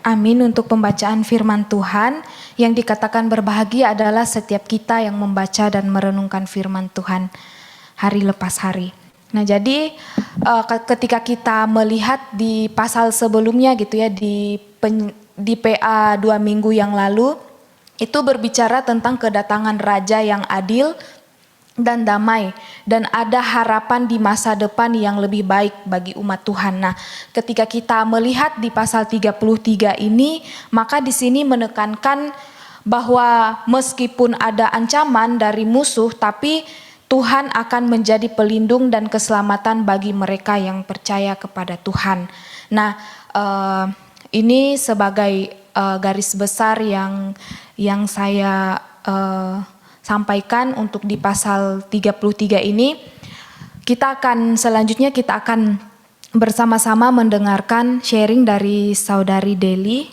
Amin untuk pembacaan firman Tuhan. Yang dikatakan berbahagia adalah setiap kita yang membaca dan merenungkan firman Tuhan hari lepas hari. Nah, jadi ketika kita melihat di pasal sebelumnya gitu ya, di PA 2 minggu yang lalu, itu berbicara tentang kedatangan Raja yang adil dan damai, dan ada harapan di masa depan yang lebih baik bagi umat Tuhan. Nah, ketika kita melihat di pasal 33 ini, maka di sini menekankan bahwa meskipun ada ancaman dari musuh, tapi Tuhan akan menjadi pelindung dan keselamatan bagi mereka yang percaya kepada Tuhan. Nah, ini sebagai garis besar yang saya sampaikan untuk di pasal 33 ini. Selanjutnya kita akan bersama-sama mendengarkan sharing dari Saudari Deli.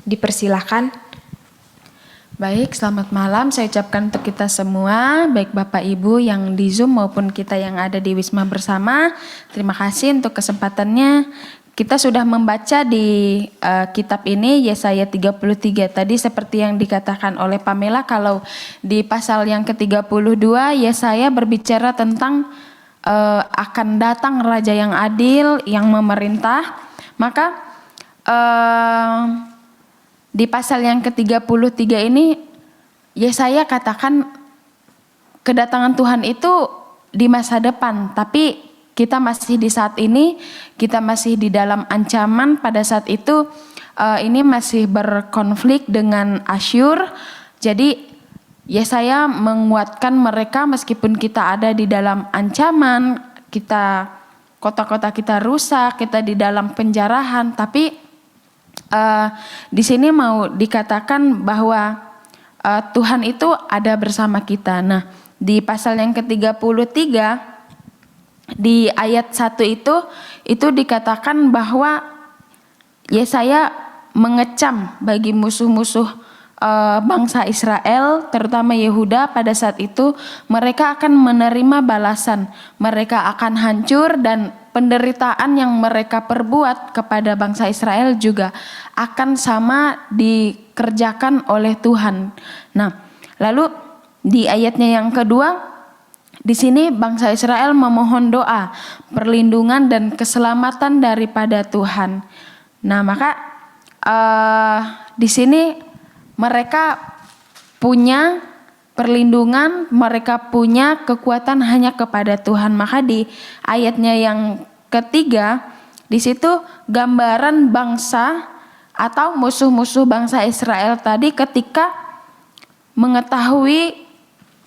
Dipersilahkan. Baik, selamat malam saya ucapkan untuk kita semua, baik Bapak Ibu yang di Zoom maupun kita yang ada di Wisma bersama. Terima kasih untuk kesempatannya. Kita sudah membaca di kitab ini Yesaya 33 tadi, seperti yang dikatakan oleh Pamela, kalau di pasal yang ke-32 Yesaya berbicara tentang akan datang Raja yang adil yang memerintah. Maka di pasal yang ke-33 ini Yesaya katakan kedatangan Tuhan itu di masa depan, tapi kita masih di saat ini, kita masih di dalam ancaman. Pada saat itu ini masih berkonflik dengan Asyur. Jadi Yesaya menguatkan mereka meskipun kita ada di dalam ancaman, kota-kota kita rusak, kita di dalam penjarahan, tapi di sini mau dikatakan bahwa Tuhan itu ada bersama kita. Nah, di pasal yang ke-33 di ayat 1 itu dikatakan bahwa Yesaya mengecam bagi musuh-musuh bangsa Israel, terutama Yehuda. Pada saat itu mereka akan menerima balasan, mereka akan hancur, dan penderitaan yang mereka perbuat kepada bangsa Israel juga akan sama dikerjakan oleh Tuhan. Nah, lalu di ayatnya yang kedua, di sini bangsa Israel memohon doa, perlindungan dan keselamatan daripada Tuhan. Nah, maka di sini mereka punya perlindungan, mereka punya kekuatan hanya kepada Tuhan. Maka di ayatnya yang ketiga, di situ gambaran bangsa atau musuh-musuh bangsa Israel tadi ketika mengetahui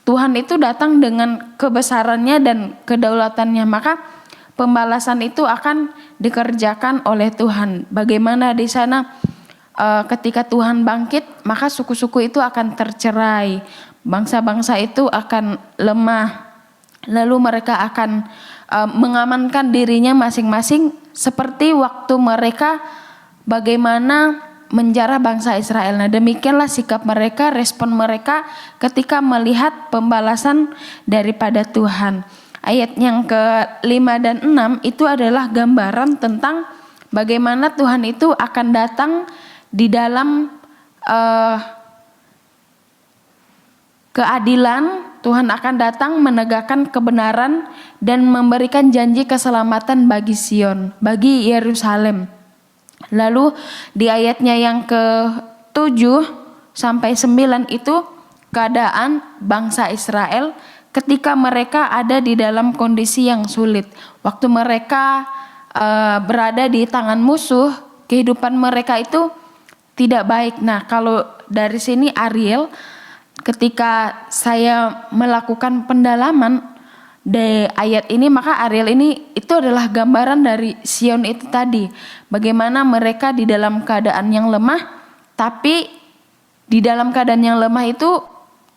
Tuhan itu datang dengan kebesarannya dan kedaulatannya, maka pembalasan itu akan dikerjakan oleh Tuhan. Bagaimana di sana ketika Tuhan bangkit, maka suku-suku itu akan tercerai, bangsa-bangsa itu akan lemah, lalu mereka akan mengamankan dirinya masing-masing, seperti waktu mereka bagaimana menjara bangsa Israel. Nah, demikianlah sikap mereka, respon mereka ketika melihat pembalasan daripada Tuhan. Ayat yang ke-5 dan 6 itu adalah gambaran tentang bagaimana Tuhan itu akan datang di dalam keadilan. Tuhan akan datang menegakkan kebenaran dan memberikan janji keselamatan bagi Sion, bagi Yerusalem. Lalu di ayatnya yang ke-7 sampai 9 itu keadaan bangsa Israel ketika mereka ada di dalam kondisi yang sulit. Waktu mereka berada di tangan musuh, kehidupan mereka itu tidak baik. Nah, kalau dari sini Ariel, ketika saya melakukan pendalaman di ayat ini, maka Ariel ini itu adalah gambaran dari Sion itu tadi. Bagaimana mereka di dalam keadaan yang lemah, tapi di dalam keadaan yang lemah itu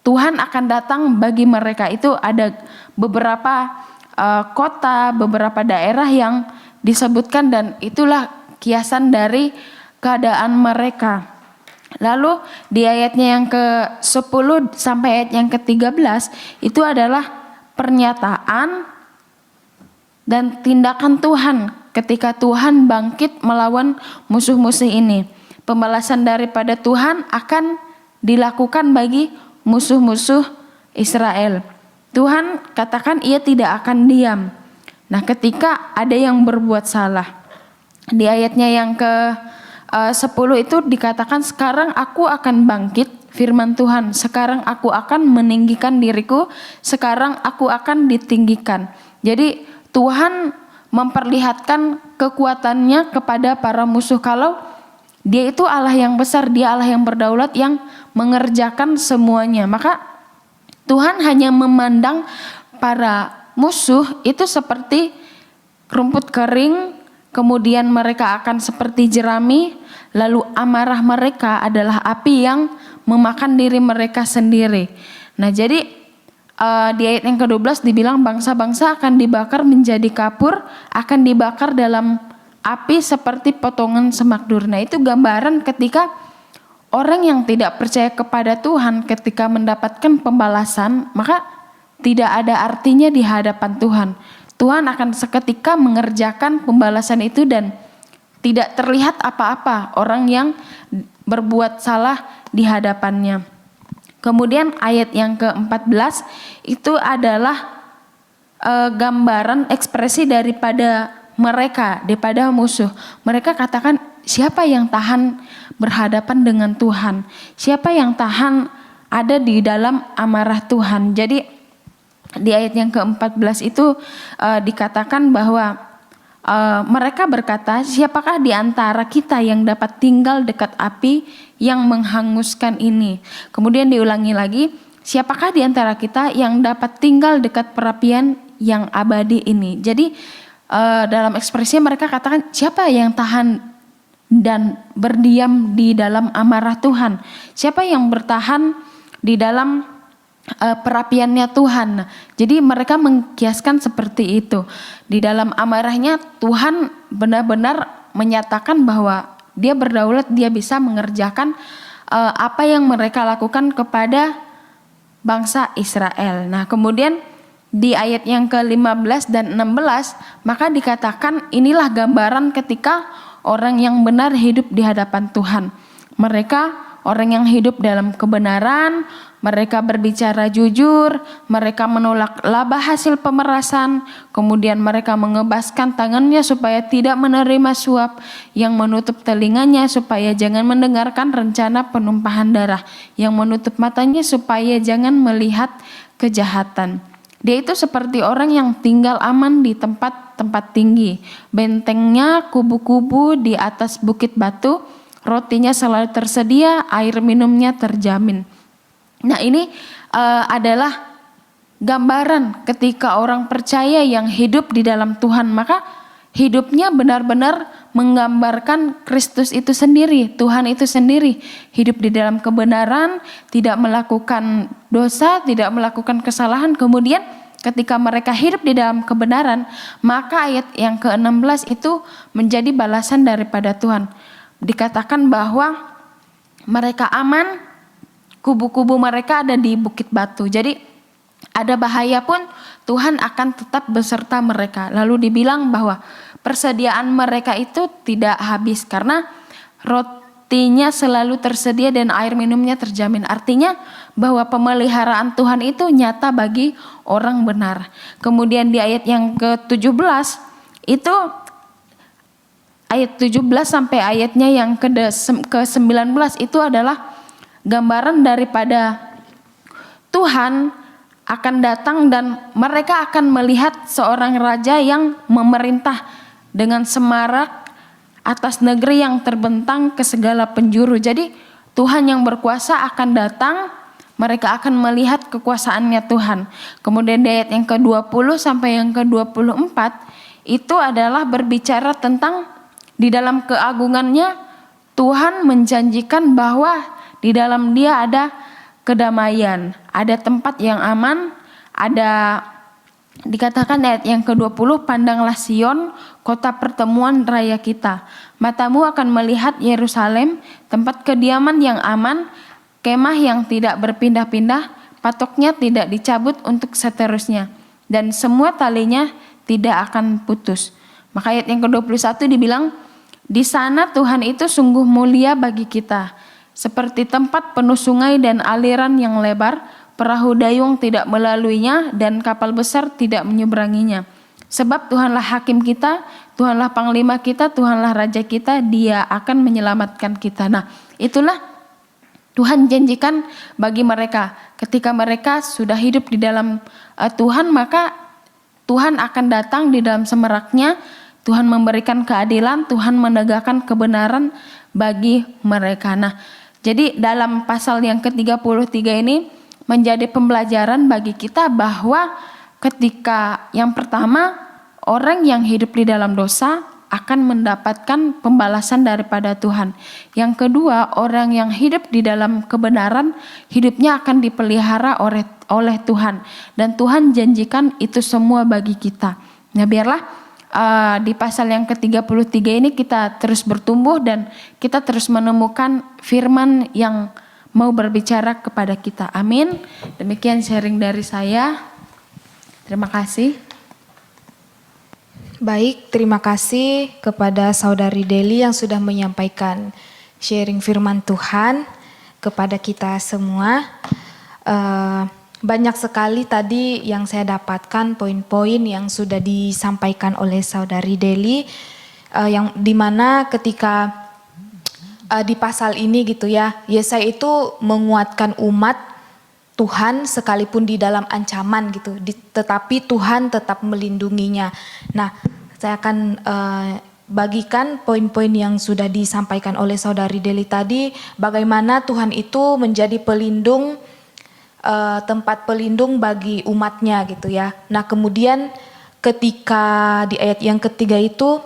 Tuhan akan datang bagi mereka. Itu ada beberapa kota, beberapa daerah yang disebutkan, dan itulah kiasan dari keadaan mereka. Lalu di ayatnya yang ke-10 sampai ayat yang ke-13 itu adalah pernyataan dan tindakan Tuhan ketika Tuhan bangkit melawan musuh-musuh ini. pembalasan daripada Tuhan akan dilakukan bagi musuh-musuh Israel. Tuhan katakan ia tidak akan diam. Nah, ketika ada yang berbuat salah, di ayatnya yang ke-10 itu dikatakan, sekarang aku akan bangkit, firman Tuhan, sekarang aku akan meninggikan diriku, sekarang aku akan ditinggikan. Jadi Tuhan memperlihatkan kekuatannya kepada para musuh kalau Dia itu Allah yang besar, Dia Allah yang berdaulat, yang mengerjakan semuanya. Maka Tuhan hanya memandang para musuh itu seperti rumput kering, kemudian mereka akan seperti jerami, lalu amarah mereka adalah api yang memakan diri mereka sendiri. Nah, jadi di ayat yang ke-12 dibilang bangsa-bangsa akan dibakar menjadi kapur, akan dibakar dalam api seperti potongan semak durna. Itu gambaran ketika orang yang tidak percaya kepada Tuhan ketika mendapatkan pembalasan, maka tidak ada artinya di hadapan Tuhan. Tuhan akan seketika mengerjakan pembalasan itu dan tidak terlihat apa-apa orang yang berbuat salah di hadapannya. Kemudian ayat yang ke-14 itu adalah gambaran ekspresi daripada mereka, daripada musuh. Mereka katakan, siapa yang tahan berhadapan dengan Tuhan? Siapa yang tahan ada di dalam amarah Tuhan? Jadi di ayat yang ke-14 itu dikatakan bahwa mereka berkata, siapakah di antara kita yang dapat tinggal dekat api yang menghanguskan ini? Kemudian diulangi lagi, siapakah di antara kita yang dapat tinggal dekat perapian yang abadi ini? Jadi dalam ekspresi mereka katakan, siapa yang tahan dan berdiam di dalam amarah Tuhan? Siapa yang bertahan di dalam perapiannya Tuhan? Jadi mereka mengkiaskan seperti itu. Di dalam amarahnya Tuhan benar-benar menyatakan bahwa Dia berdaulat, Dia bisa mengerjakan apa yang mereka lakukan kepada bangsa Israel. Nah, kemudian di ayat yang ke-15 dan 16 maka dikatakan, inilah gambaran ketika orang yang benar hidup di hadapan Tuhan. Mereka orang yang hidup dalam kebenaran, mereka berbicara jujur, mereka menolak laba hasil pemerasan, kemudian mereka mengebaskan tangannya supaya tidak menerima suap, yang menutup telinganya supaya jangan mendengarkan rencana penumpahan darah, yang menutup matanya supaya jangan melihat kejahatan. Dia itu seperti orang yang tinggal aman di tempat-tempat tinggi, bentengnya kubu-kubu di atas bukit batu, rotinya selalu tersedia, air minumnya terjamin. Nah, ini adalah gambaran ketika orang percaya yang hidup di dalam Tuhan, maka hidupnya benar-benar menggambarkan Kristus itu sendiri, Tuhan itu sendiri. Hidup di dalam kebenaran, tidak melakukan dosa, tidak melakukan kesalahan. Kemudian ketika mereka hidup di dalam kebenaran, maka ayat yang ke-16 itu menjadi balasan daripada Tuhan. Dikatakan bahwa mereka aman, kubu-kubu mereka ada di bukit batu. Jadi ada bahaya pun Tuhan akan tetap beserta mereka. Lalu dibilang bahwa persediaan mereka itu tidak habis karena rotinya selalu tersedia dan air minumnya terjamin. Artinya bahwa pemeliharaan Tuhan itu nyata bagi orang benar. Kemudian di ayat yang ke-17 itu ayat 17 sampai ayatnya yang ke-19 itu adalah gambaran daripada Tuhan akan datang dan mereka akan melihat seorang raja yang memerintah dengan semarak atas negeri yang terbentang ke segala penjuru. Jadi Tuhan yang berkuasa akan datang, mereka akan melihat kekuasaannya Tuhan. Kemudian di ayat yang ke-20 sampai yang ke-24 itu adalah berbicara tentang di dalam keagungannya Tuhan menjanjikan bahwa di dalam Dia ada kedamaian, ada tempat yang aman, ada dikatakan ayat yang ke-20, pandanglah Sion, kota pertemuan raya kita. Matamu akan melihat Yerusalem, tempat kediaman yang aman, kemah yang tidak berpindah-pindah, patoknya tidak dicabut untuk seterusnya, dan semua talinya tidak akan putus. Maka ayat yang ke-21 dibilang, Di sana Tuhan itu sungguh mulia bagi kita, seperti tempat penuh sungai dan aliran yang lebar, perahu dayung tidak melaluinya dan kapal besar tidak menyeberanginya. Sebab Tuhanlah hakim kita, Tuhanlah panglima kita, Tuhanlah raja kita, Dia akan menyelamatkan kita. Nah, itulah Tuhan janjikan bagi mereka. Ketika mereka sudah hidup di dalam Tuhan, maka Tuhan akan datang di dalam semeraknya. Tuhan memberikan keadilan, Tuhan menegakkan kebenaran bagi mereka. Nah, jadi dalam pasal yang ke-33 ini menjadi pembelajaran bagi kita bahwa ketika yang pertama, orang yang hidup di dalam dosa akan mendapatkan pembalasan daripada Tuhan. Yang kedua, orang yang hidup di dalam kebenaran, hidupnya akan dipelihara oleh Tuhan. Dan Tuhan janjikan itu semua bagi kita. Nah, biarlah di pasal yang ke-33 ini kita terus bertumbuh dan kita terus menemukan firman yang mau berbicara kepada kita. Amin. Demikian sharing dari saya. Terima kasih. Baik, terima kasih kepada Saudari Deli yang sudah menyampaikan sharing firman Tuhan kepada kita semua. Banyak sekali tadi yang saya dapatkan poin-poin yang sudah disampaikan oleh Saudari Deli, yang dimana ketika di pasal ini gitu ya, Yesaya itu menguatkan umat Tuhan sekalipun di dalam ancaman gitu, tetapi Tuhan tetap melindunginya. Nah, saya akan bagikan poin-poin yang sudah disampaikan oleh Saudari Deli tadi, bagaimana Tuhan itu menjadi pelindung, tempat pelindung bagi umatnya gitu ya. Nah, kemudian ketika di ayat yang ketiga itu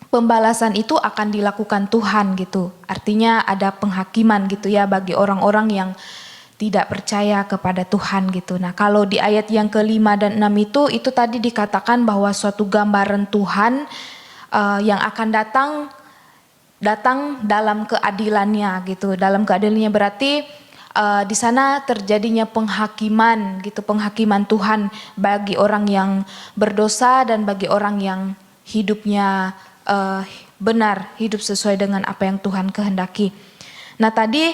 pembalasan itu akan dilakukan Tuhan gitu. Artinya ada penghakiman gitu ya bagi orang-orang yang tidak percaya kepada Tuhan gitu. Nah, kalau di ayat yang ke-5 dan 6 itu tadi dikatakan bahwa suatu gambaran Tuhan yang akan datang dalam keadilannya gitu. Dalam keadilannya berarti di sana terjadinya penghakiman gitu, penghakiman Tuhan bagi orang yang berdosa dan bagi orang yang hidupnya benar, hidup sesuai dengan apa yang Tuhan kehendaki. Nah, tadi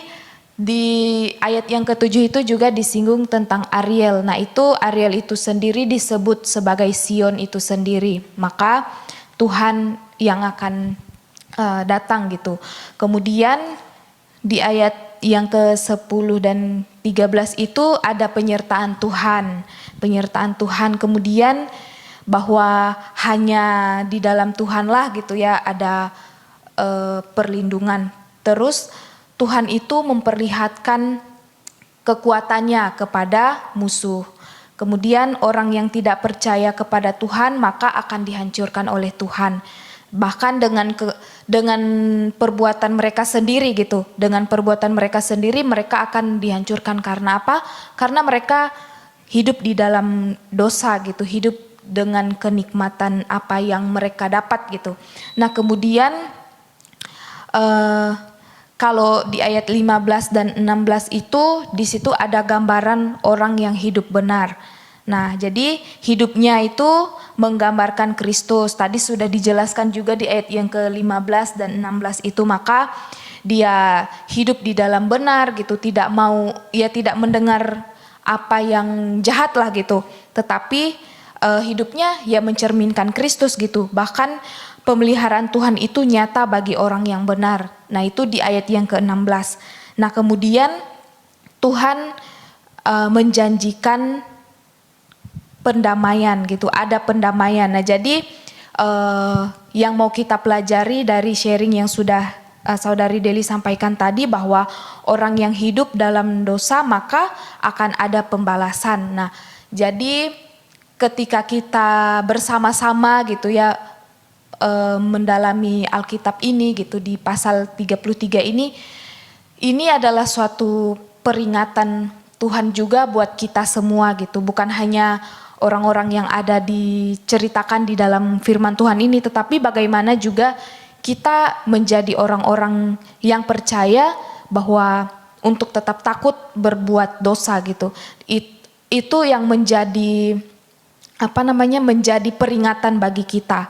di ayat yang ke-7 itu juga disinggung tentang Ariel. Nah, Ariel itu sendiri disebut sebagai Sion itu sendiri. Maka Tuhan yang akan datang gitu. Kemudian di ayat yang ke-10 dan 13 itu ada penyertaan Tuhan. Penyertaan Tuhan, kemudian bahwa hanya di dalam Tuhanlah gitu ya ada perlindungan. Terus Tuhan itu memperlihatkan kekuatannya kepada musuh. Kemudian orang yang tidak percaya kepada Tuhan maka akan dihancurkan oleh Tuhan. Bahkan dengan perbuatan mereka sendiri gitu. Dengan perbuatan mereka sendiri mereka akan dihancurkan. Karena apa? Karena mereka hidup di dalam dosa gitu. Hidup dengan kenikmatan apa yang mereka dapat gitu. Nah, kemudian kalau di ayat 15 dan 16 itu di situ ada gambaran orang yang hidup benar. Nah, jadi hidupnya itu menggambarkan Kristus. Tadi sudah dijelaskan juga di ayat yang ke-15 dan 16 itu, maka dia hidup di dalam benar gitu, tidak mendengar apa yang jahat lah gitu. Tetapi hidupnya ya mencerminkan Kristus gitu. Bahkan pemeliharaan Tuhan itu nyata bagi orang yang benar. Nah, itu di ayat yang ke-16. Nah, kemudian Tuhan menjanjikan pendamaian gitu, ada pendamaian. Nah, jadi yang mau kita pelajari dari sharing yang sudah Saudari Deli sampaikan tadi, bahwa orang yang hidup dalam dosa maka akan ada pembalasan. Nah, jadi ketika kita bersama-sama gitu ya mendalami Alkitab ini gitu, di pasal 33 ini adalah suatu peringatan Tuhan juga buat kita semua gitu, bukan hanya orang-orang yang ada diceritakan di dalam firman Tuhan ini, tetapi bagaimana juga kita menjadi orang-orang yang percaya bahwa untuk tetap takut berbuat dosa gitu. Itu yang menjadi menjadi peringatan bagi kita.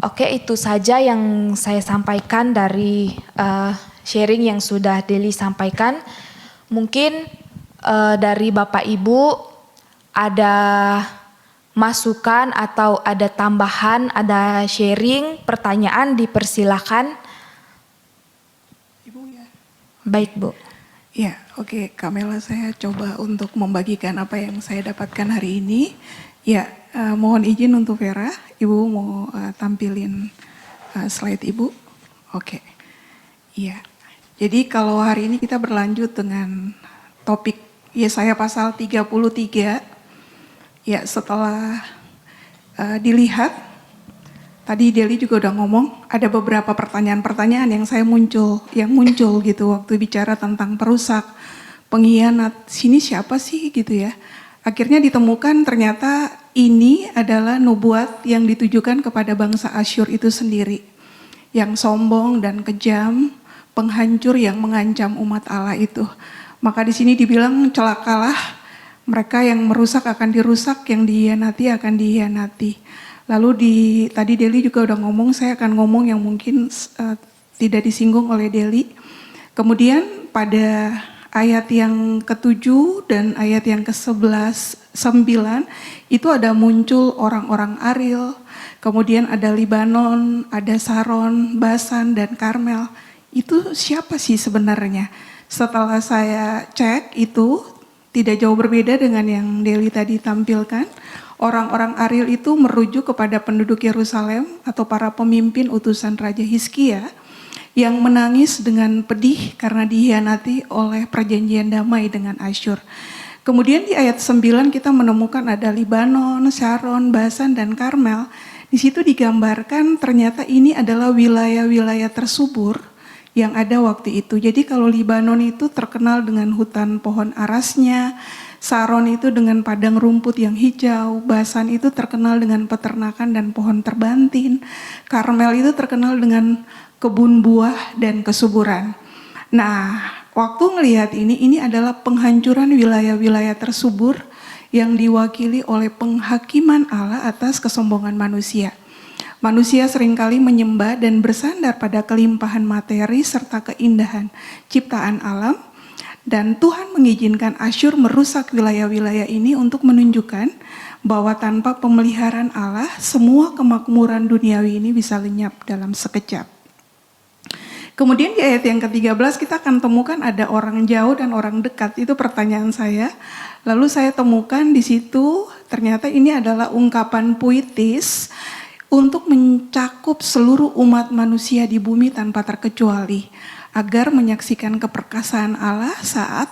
Oke, itu saja yang saya sampaikan dari sharing yang sudah Deli sampaikan. Mungkin dari Bapak Ibu ada masukan atau ada tambahan, ada sharing, pertanyaan, dipersilakan. Ibu ya. Baik, Bu. Ya, oke, Kamela, saya coba untuk membagikan apa yang saya dapatkan hari ini. Ya, mohon izin untuk Vera, Ibu mau tampilin slide Ibu. Oke. Iya. Jadi kalau hari ini kita berlanjut dengan topik Yesaya pasal 33. Ya, setelah dilihat, tadi Deli juga udah ngomong, ada beberapa pertanyaan-pertanyaan yang muncul gitu waktu bicara tentang perusak, pengkhianat, sini siapa sih gitu ya. Akhirnya ditemukan ternyata ini adalah nubuat yang ditujukan kepada bangsa Asyur itu sendiri. Yang sombong dan kejam, penghancur yang mengancam umat Allah itu. Maka di sini dibilang celakalah mereka yang merusak akan dirusak, yang dihianati akan dihianati. Lalu tadi Deli juga udah ngomong, saya akan ngomong yang mungkin tidak disinggung oleh Deli. Kemudian pada ayat yang ke-7 dan ayat yang ke-11, 9, itu ada muncul orang-orang Aril, kemudian ada Libanon, ada Saron, Basan, dan Karmel. Itu siapa sih sebenarnya? Setelah saya cek itu tidak jauh berbeda dengan yang Deli tadi tampilkan. Orang-orang Aril itu merujuk kepada penduduk Yerusalem atau para pemimpin utusan Raja Hizkia yang menangis dengan pedih karena dihianati oleh perjanjian damai dengan Asyur. Kemudian di ayat 9 kita menemukan ada Libanon, Saron, Basan, dan Karmel. Di situ digambarkan ternyata ini adalah wilayah-wilayah tersubur yang ada waktu itu. Jadi kalau Libanon itu terkenal dengan hutan pohon arasnya, Saron itu dengan padang rumput yang hijau, Basan itu terkenal dengan peternakan dan pohon terbantin, Karmel itu terkenal dengan kebun buah dan kesuburan. Nah, waktu ngelihat ini adalah penghancuran wilayah-wilayah tersubur yang diwakili oleh penghakiman Allah atas kesombongan manusia. Manusia seringkali menyembah dan bersandar pada kelimpahan materi serta keindahan ciptaan alam, dan Tuhan mengizinkan Asyur merusak wilayah-wilayah ini untuk menunjukkan bahwa tanpa pemeliharaan Allah, semua kemakmuran duniawi ini bisa lenyap dalam sekejap. Kemudian di ayat yang ke-13 kita akan temukan ada orang jauh dan orang dekat, itu pertanyaan saya. Lalu saya temukan di situ ternyata ini adalah ungkapan puitis untuk mencakup seluruh umat manusia di bumi tanpa terkecuali, agar menyaksikan keperkasaan Allah saat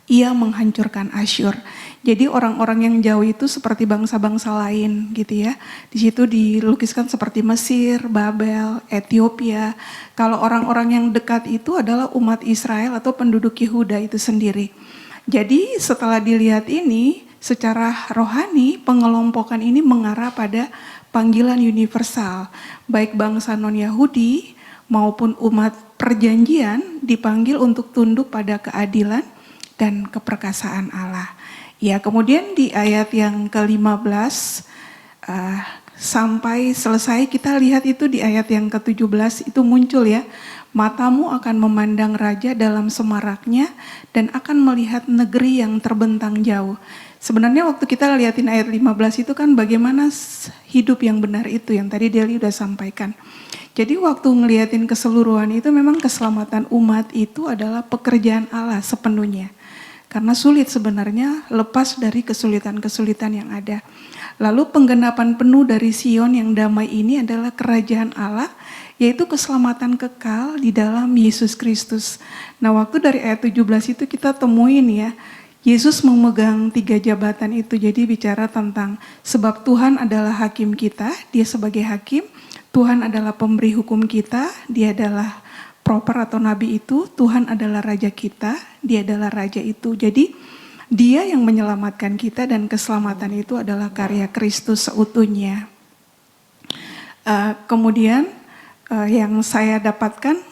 ia menghancurkan Asyur. Jadi orang-orang yang jauh itu seperti bangsa-bangsa lain gitu ya. Di situ dilukiskan seperti Mesir, Babel, Ethiopia. Kalau orang-orang yang dekat itu adalah umat Israel atau penduduk Yehuda itu sendiri. Jadi setelah dilihat ini, secara rohani pengelompokan ini mengarah pada panggilan universal. Baik bangsa non-Yahudi maupun umat perjanjian dipanggil untuk tunduk pada keadilan dan keperkasaan Allah. Ya, kemudian di ayat yang ke-15 sampai selesai kita lihat itu di ayat yang ke-17 itu muncul ya. Matamu akan memandang raja dalam semaraknya dan akan melihat negeri yang terbentang jauh. Sebenarnya waktu kita lihatin ayat 15 itu kan bagaimana hidup yang benar itu yang tadi Deli udah sampaikan. Jadi waktu ngeliatin keseluruhan itu memang keselamatan umat itu adalah pekerjaan Allah sepenuhnya. Karena sulit sebenarnya lepas dari kesulitan-kesulitan yang ada. Lalu penggenapan penuh dari Sion yang damai ini adalah kerajaan Allah, yaitu keselamatan kekal di dalam Yesus Kristus. Nah waktu dari ayat 17 itu kita temuin ya, Yesus memegang 3 jabatan itu, jadi bicara tentang sebab Tuhan adalah hakim kita, dia sebagai hakim, Tuhan adalah pemberi hukum kita, dia adalah proper atau nabi itu, Tuhan adalah raja kita, dia adalah raja itu. Jadi dia yang menyelamatkan kita dan keselamatan itu adalah karya Kristus seutuhnya. Kemudian yang saya dapatkan,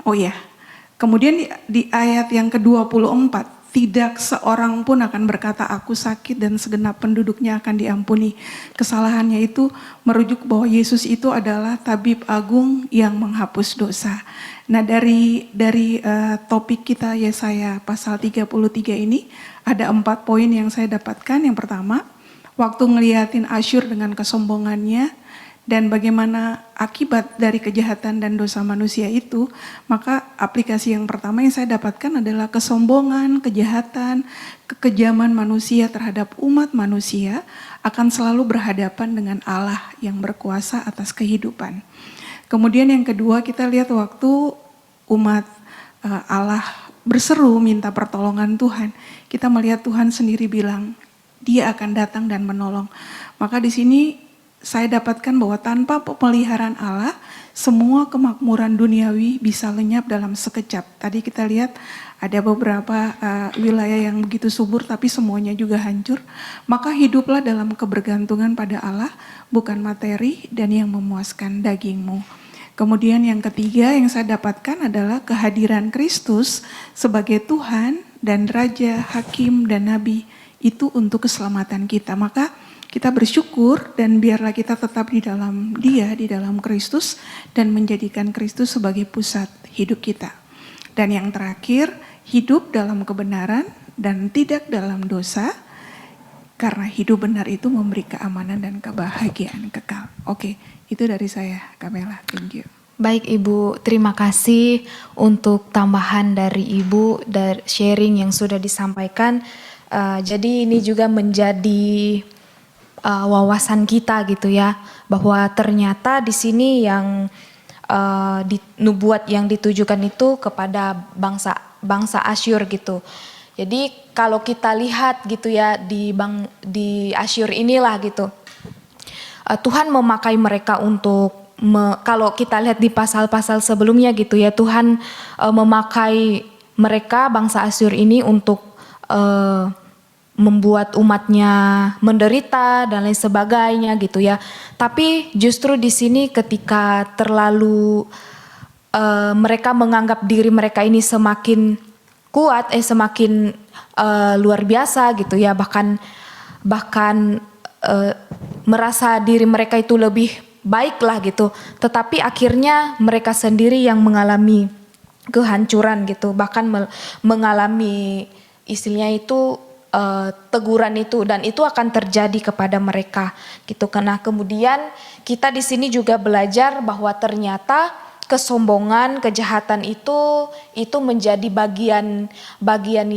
kemudian di ayat yang ke-24, tidak seorang pun akan berkata aku sakit dan segenap penduduknya akan diampuni kesalahannya. Itu merujuk bahwa Yesus itu adalah tabib agung yang menghapus dosa. Nah dari topik kita Yesaya pasal 33 ini ada 4 poin yang saya dapatkan. Yang pertama, waktu ngeliatin Asyur dengan kesombongannya dan bagaimana akibat dari kejahatan dan dosa manusia itu, maka aplikasi yang pertama yang saya dapatkan adalah kesombongan, kejahatan, kekejaman manusia terhadap umat manusia akan selalu berhadapan dengan Allah yang berkuasa atas kehidupan. Kemudian yang kedua, kita lihat waktu umat Allah berseru minta pertolongan Tuhan, kita melihat Tuhan sendiri bilang Dia akan datang dan menolong. Maka di sini saya dapatkan bahwa tanpa pemeliharaan Allah, semua kemakmuran duniawi bisa lenyap dalam sekejap. Tadi kita lihat ada beberapa wilayah yang begitu subur tapi semuanya juga hancur. Maka hiduplah dalam kebergantungan pada Allah, bukan materi dan yang memuaskan dagingmu. Kemudian yang ketiga yang saya dapatkan adalah kehadiran Kristus sebagai Tuhan dan Raja, Hakim dan Nabi itu untuk keselamatan kita. Maka kita bersyukur dan biarlah kita tetap di dalam Dia, di dalam Kristus dan menjadikan Kristus sebagai pusat hidup kita. Dan yang terakhir, hidup dalam kebenaran dan tidak dalam dosa, karena hidup benar itu memberi keamanan dan kebahagiaan kekal. Oke, itu dari saya, Kamela. Thank you. Baik Ibu, terima kasih untuk tambahan dari Ibu, dari sharing yang sudah disampaikan. Jadi ini juga menjadi wawasan kita gitu ya, bahwa ternyata di sini yang nubuat yang ditujukan itu kepada bangsa Asyur gitu. Jadi kalau kita lihat gitu ya di Asyur inilah gitu, Tuhan memakai mereka untuk kalau kita lihat di pasal-pasal sebelumnya gitu ya, Tuhan memakai mereka bangsa Asyur ini untuk membuat umatnya menderita dan lain sebagainya gitu ya. Tapi justru di sini ketika terlalu mereka menganggap diri mereka ini semakin kuat, semakin luar biasa gitu ya, bahkan merasa diri mereka itu lebih baik lah gitu. Tetapi akhirnya mereka sendiri yang mengalami kehancuran gitu, bahkan mengalami istilahnya itu teguran itu, dan itu akan terjadi kepada mereka gitu. Karena kemudian kita di sini juga belajar bahwa ternyata kesombongan, kejahatan itu menjadi bagian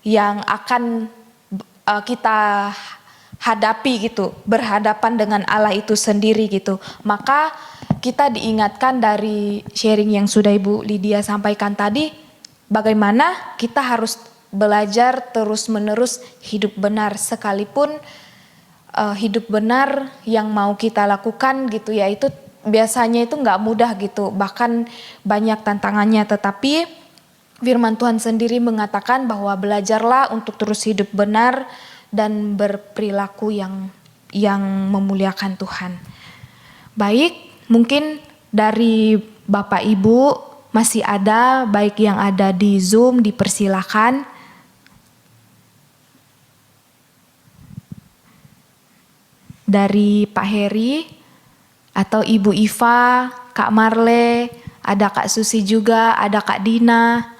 yang akan kita hadapi gitu, berhadapan dengan Allah itu sendiri gitu. Maka kita diingatkan dari sharing yang sudah Ibu Lydia sampaikan tadi, bagaimana kita harus belajar terus-menerus hidup benar, sekalipun hidup benar yang mau kita lakukan gitu ya, itu biasanya itu nggak mudah gitu, bahkan banyak tantangannya. Tetapi firman Tuhan sendiri mengatakan bahwa belajarlah untuk terus hidup benar dan berperilaku yang memuliakan Tuhan. Baik, mungkin dari Bapak Ibu masih ada, baik yang ada di Zoom, dipersilakan. Dari Pak Heri atau Ibu Iva, Kak Marle, ada Kak Susi juga, ada Kak Dina,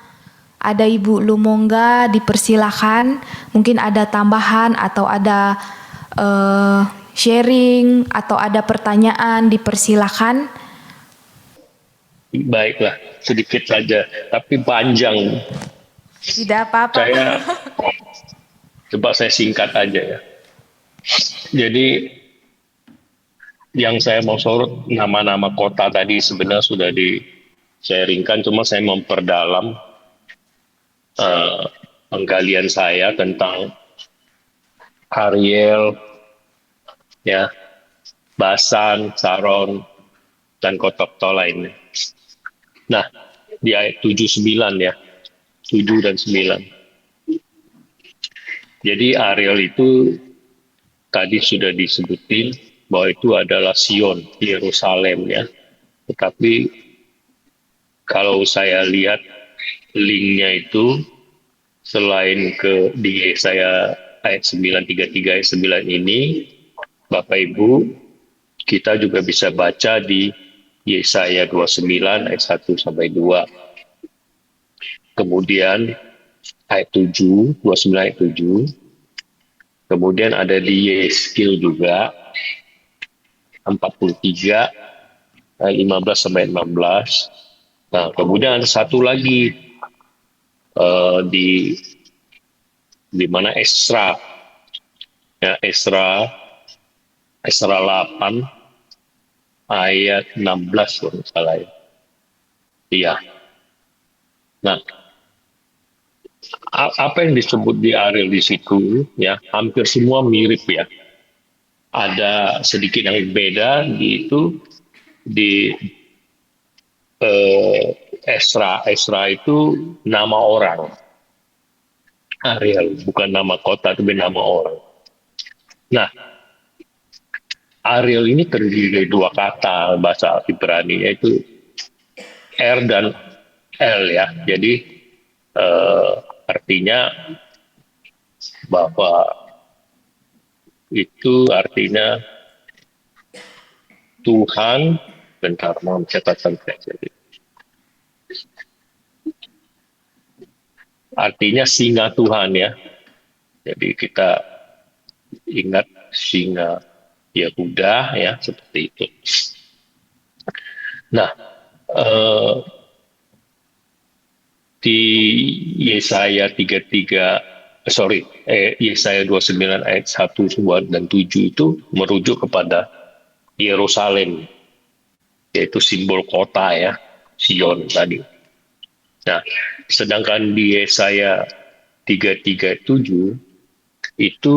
ada Ibu Lumongga, dipersilakan. Mungkin ada tambahan atau ada sharing atau ada pertanyaan, dipersilakan. Baiklah, sedikit saja, tapi panjang. Tidak apa-apa. Coba saya singkat aja ya. Jadi yang saya mau sorot, nama-nama kota tadi sebenarnya sudah di-sharingkan, cuma saya memperdalam penggalian saya tentang Ariel, ya, Basan, Saron, dan kota-kota lainnya. Nah, di ayat 7-9 ya, 7 dan 9. Jadi Ariel itu tadi sudah disebutin bahwa itu adalah Sion, Yerusalem ya. Tetapi kalau saya lihat linknya itu selain di Yesaya ayat 9:33 ayat 9 ini, Bapak Ibu, kita juga bisa baca di Yesaya 29 ayat 1 sampai 2. Kemudian ayat 7, 29 ayat 7. Kemudian ada di Yeskil juga 43 ayat 15 sampai 16. Nah, kemudian ada satu lagi di mana Esra, ya, Esra 8 ayat 16 kalau nggak salah ya. Iya. Nah, apa yang disebut di Ariel di situ ya hampir semua mirip ya. Ada sedikit yang beda di itu di Esra itu nama orang. Ariel bukan nama kota tapi nama orang. Nah, Ariel ini terdiri dari dua kata bahasa Ibrani yaitu R dan L ya. Jadi artinya bahwa itu artinya Tuhan. Bentar, mau catatan saya. Artinya singa Tuhan ya. Jadi kita ingat singa Yehuda ya seperti itu. Nah, di Yesaya 29 ayat 1, 2 dan 7 itu merujuk kepada Yerusalem, yaitu simbol kota ya, Sion tadi. Nah, sedangkan di Yesaya 3:7 itu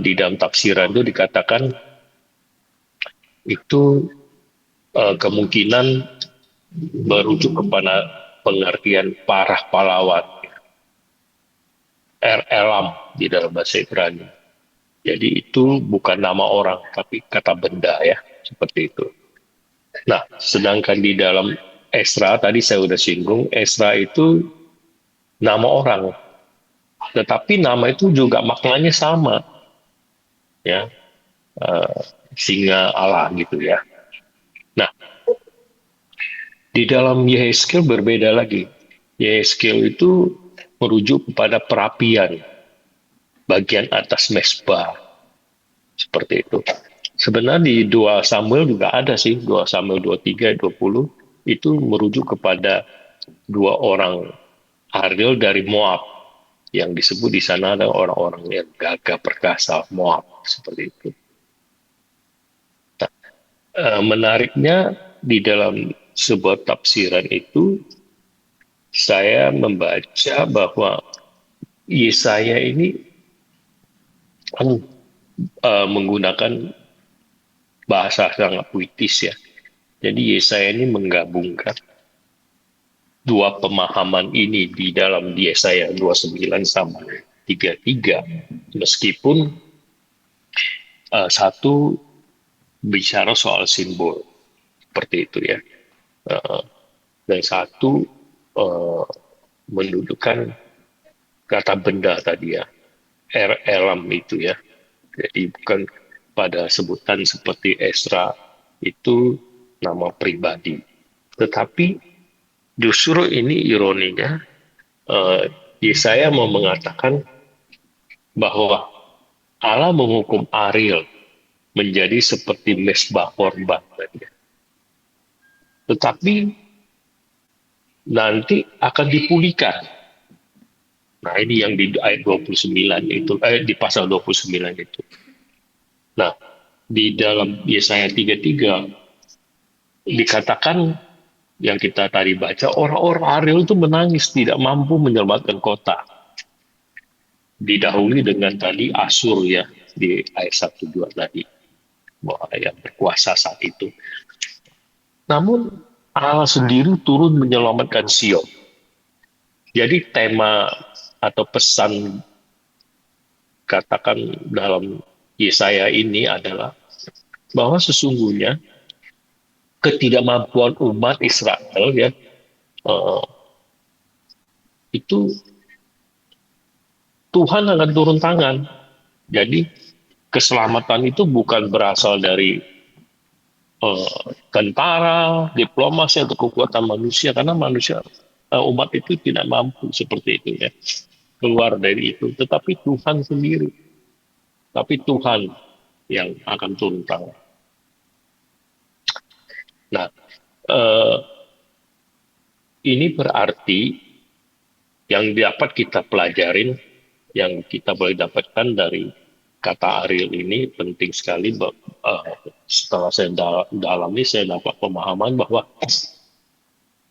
di dalam tafsiran itu dikatakan itu kemungkinan merujuk kepada pengertian parah pahlawan, elam di dalam bahasa Ibrani. Jadi itu bukan nama orang, tapi kata benda ya, seperti itu. Nah, sedangkan di dalam Esra, tadi saya sudah singgung, Esra itu nama orang. Tetapi nama itu juga maknanya sama. Ya, singa Allah gitu ya. Nah, di dalam Yehezkel berbeda lagi. Yehezkel itu merujuk kepada perapian bagian atas mesbah. Seperti itu. Sebenarnya di 2 Samuel juga ada sih, 2 Samuel 23, 20, itu merujuk kepada 2 orang Ariel dari Moab. Yang disebut di sana ada orang-orang yang gagah perkasa Moab. Seperti itu. Nah, menariknya di dalam sebuah tafsiran itu, saya membaca bahwa Yesaya ini menggunakan bahasa sangat puitis ya. Jadi Yesaya ini menggabungkan dua pemahaman ini di dalam Yesaya 29 sampai 33. Meskipun satu bicara soal simbol seperti itu ya. Dan satu mendudukan kata benda tadi ya. Elam itu ya. Jadi bukan pada sebutan seperti Esra itu nama pribadi. Tetapi justru ini ironinya, Yesaya mau mengatakan bahwa Allah menghukum Ariel menjadi seperti mesbah korban. Tetapi nanti akan dipulihkan. Nah, ini yang di ayat 29 itu, di pasal 29 itu. Nah, di dalam Yesaya 33 dikatakan yang kita tadi baca, orang-orang Ariel itu menangis tidak mampu menyelamatkan kota. Didahului dengan tadi Asur ya, di ayat 1-2 tadi. Bahwa yang berkuasa saat itu. Namun Allah sendiri turun menyelamatkan Sion. Jadi tema atau pesan katakan dalam Yesaya ini adalah bahwa sesungguhnya ketidakmampuan umat Israel ya itu Tuhan akan turun tangan. Jadi keselamatan itu bukan berasal dari tentara, diplomasi atau kekuatan manusia, karena manusia umat itu tidak mampu seperti itu ya, keluar dari itu. Tetapi Tuhan sendiri, tapi Tuhan yang akan turun tangan. Nah, eh, ini berarti yang dapat kita pelajarin, yang kita boleh dapatkan dari kata Ariel ini penting sekali. Setelah saya dalami, saya dapat pemahaman bahwa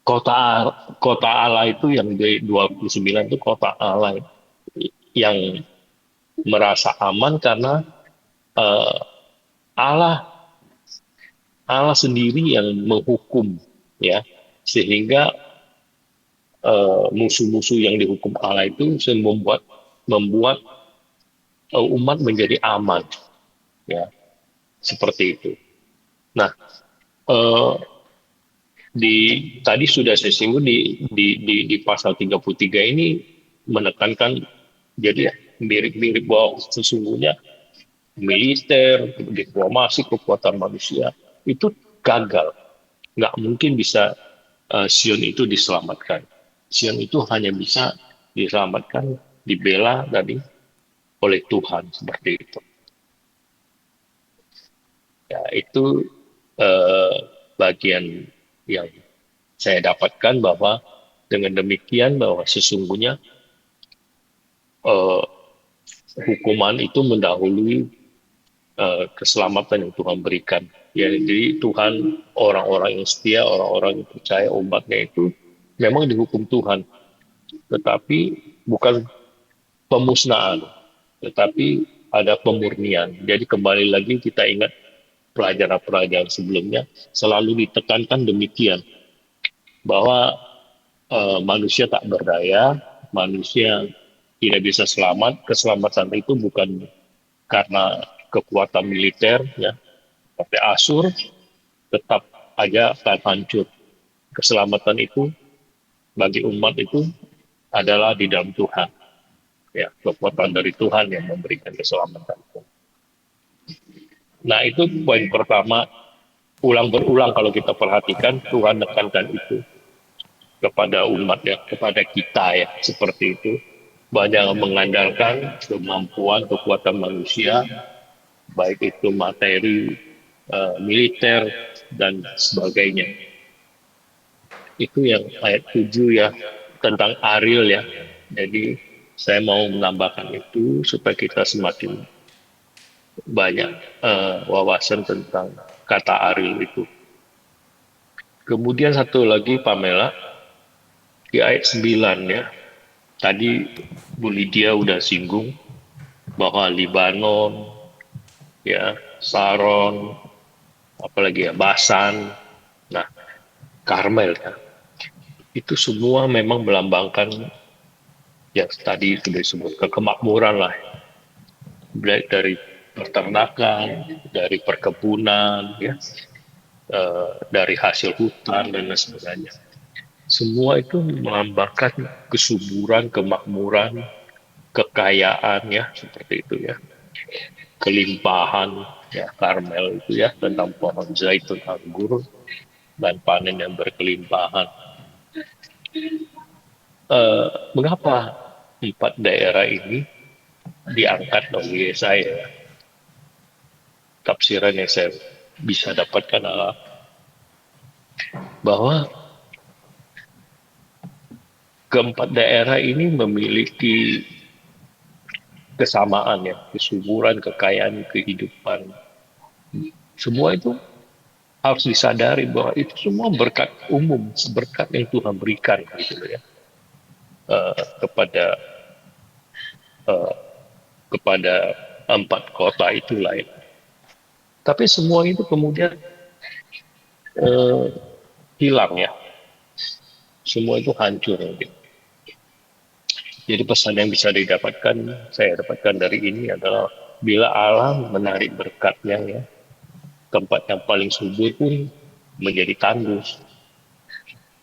kota kota Allah itu yang di 29 itu kota Allah yang merasa aman karena eh, Allah Allah sendiri yang menghukum, ya, sehingga musuh-musuh yang dihukum Allah itu membuat umat menjadi aman, ya, seperti itu. Nah, eh, tadi sudah saya singgung di pasal 33 ini menekankan, jadi ya, mirip-mirip bahwa sesungguhnya militer, diplomasi, kekuatan manusia itu gagal. Nggak mungkin bisa Sion itu diselamatkan. Sion itu hanya bisa diselamatkan, dibela oleh Tuhan, seperti itu. Ya, itu bagian yang saya dapatkan, bahwa dengan demikian bahwa sesungguhnya eh, hukuman itu mendahului keselamatan yang Tuhan berikan. Ya, jadi Tuhan, orang-orang yang setia, orang-orang yang percaya, umatnya itu memang dihukum Tuhan, tetapi bukan pemusnahan, tetapi ada pemurnian. Jadi kembali lagi kita ingat pelajaran-pelajaran sebelumnya, selalu ditekankan demikian, bahwa manusia tak berdaya, manusia tidak bisa selamat. Keselamatan itu bukan karena kekuatan militer, ya, seperti Asur, tetap aja akan hancur. Keselamatan itu bagi umat itu adalah di dalam Tuhan, ya, kekuatan dari Tuhan yang memberikan keselamatan. Nah, itu poin pertama, ulang berulang kalau kita perhatikan, Tuhan menekankan itu kepada umat, ya, kepada kita, ya, seperti itu. Banyak mengandalkan kemampuan, kekuatan manusia, baik itu materi, militer, dan sebagainya. Itu yang ayat 7 ya, tentang Ariel, ya. Jadi saya mau menambahkan itu supaya kita semakin banyak wawasan tentang kata Ariel itu. Kemudian satu lagi, Pamela, di ayat 9 ya. Tadi Bu Lydia udah singgung bahwa Libanon, ya, Saron, apalagi ya, Basan, nah, Karmel, ya, itu semua memang melambangkan yang tadi sudah disebut kemakmuran lah, baik dari peternakan, dari perkebunan, ya, dari hasil hutan dan lain sebagainya. Semua itu melambangkan kesuburan, kemakmuran, kekayaan, ya, seperti itu ya. Kelimpahan, ya, Karmel itu ya, tentang pohon zaitun, anggur, dan panen yang berkelimpahan. Mengapa 4 daerah ini diangkat oleh saya? Tafsiran yang saya bisa dapatkan adalah bahwa keempat daerah ini memiliki kesamaan, ya, kesuburan, kekayaan, kehidupan. Semua itu harus disadari bahwa itu semua berkat umum, berkat yang Tuhan berikan, gitu ya, kepada kepada 4 kota itu lain. Tapi semua itu kemudian hilang, ya. Semua itu hancur. Gitu. Jadi pesan yang bisa saya dapatkan dari ini adalah bila Allah menarik berkatnya, ya, tempat yang paling subur pun menjadi tandus.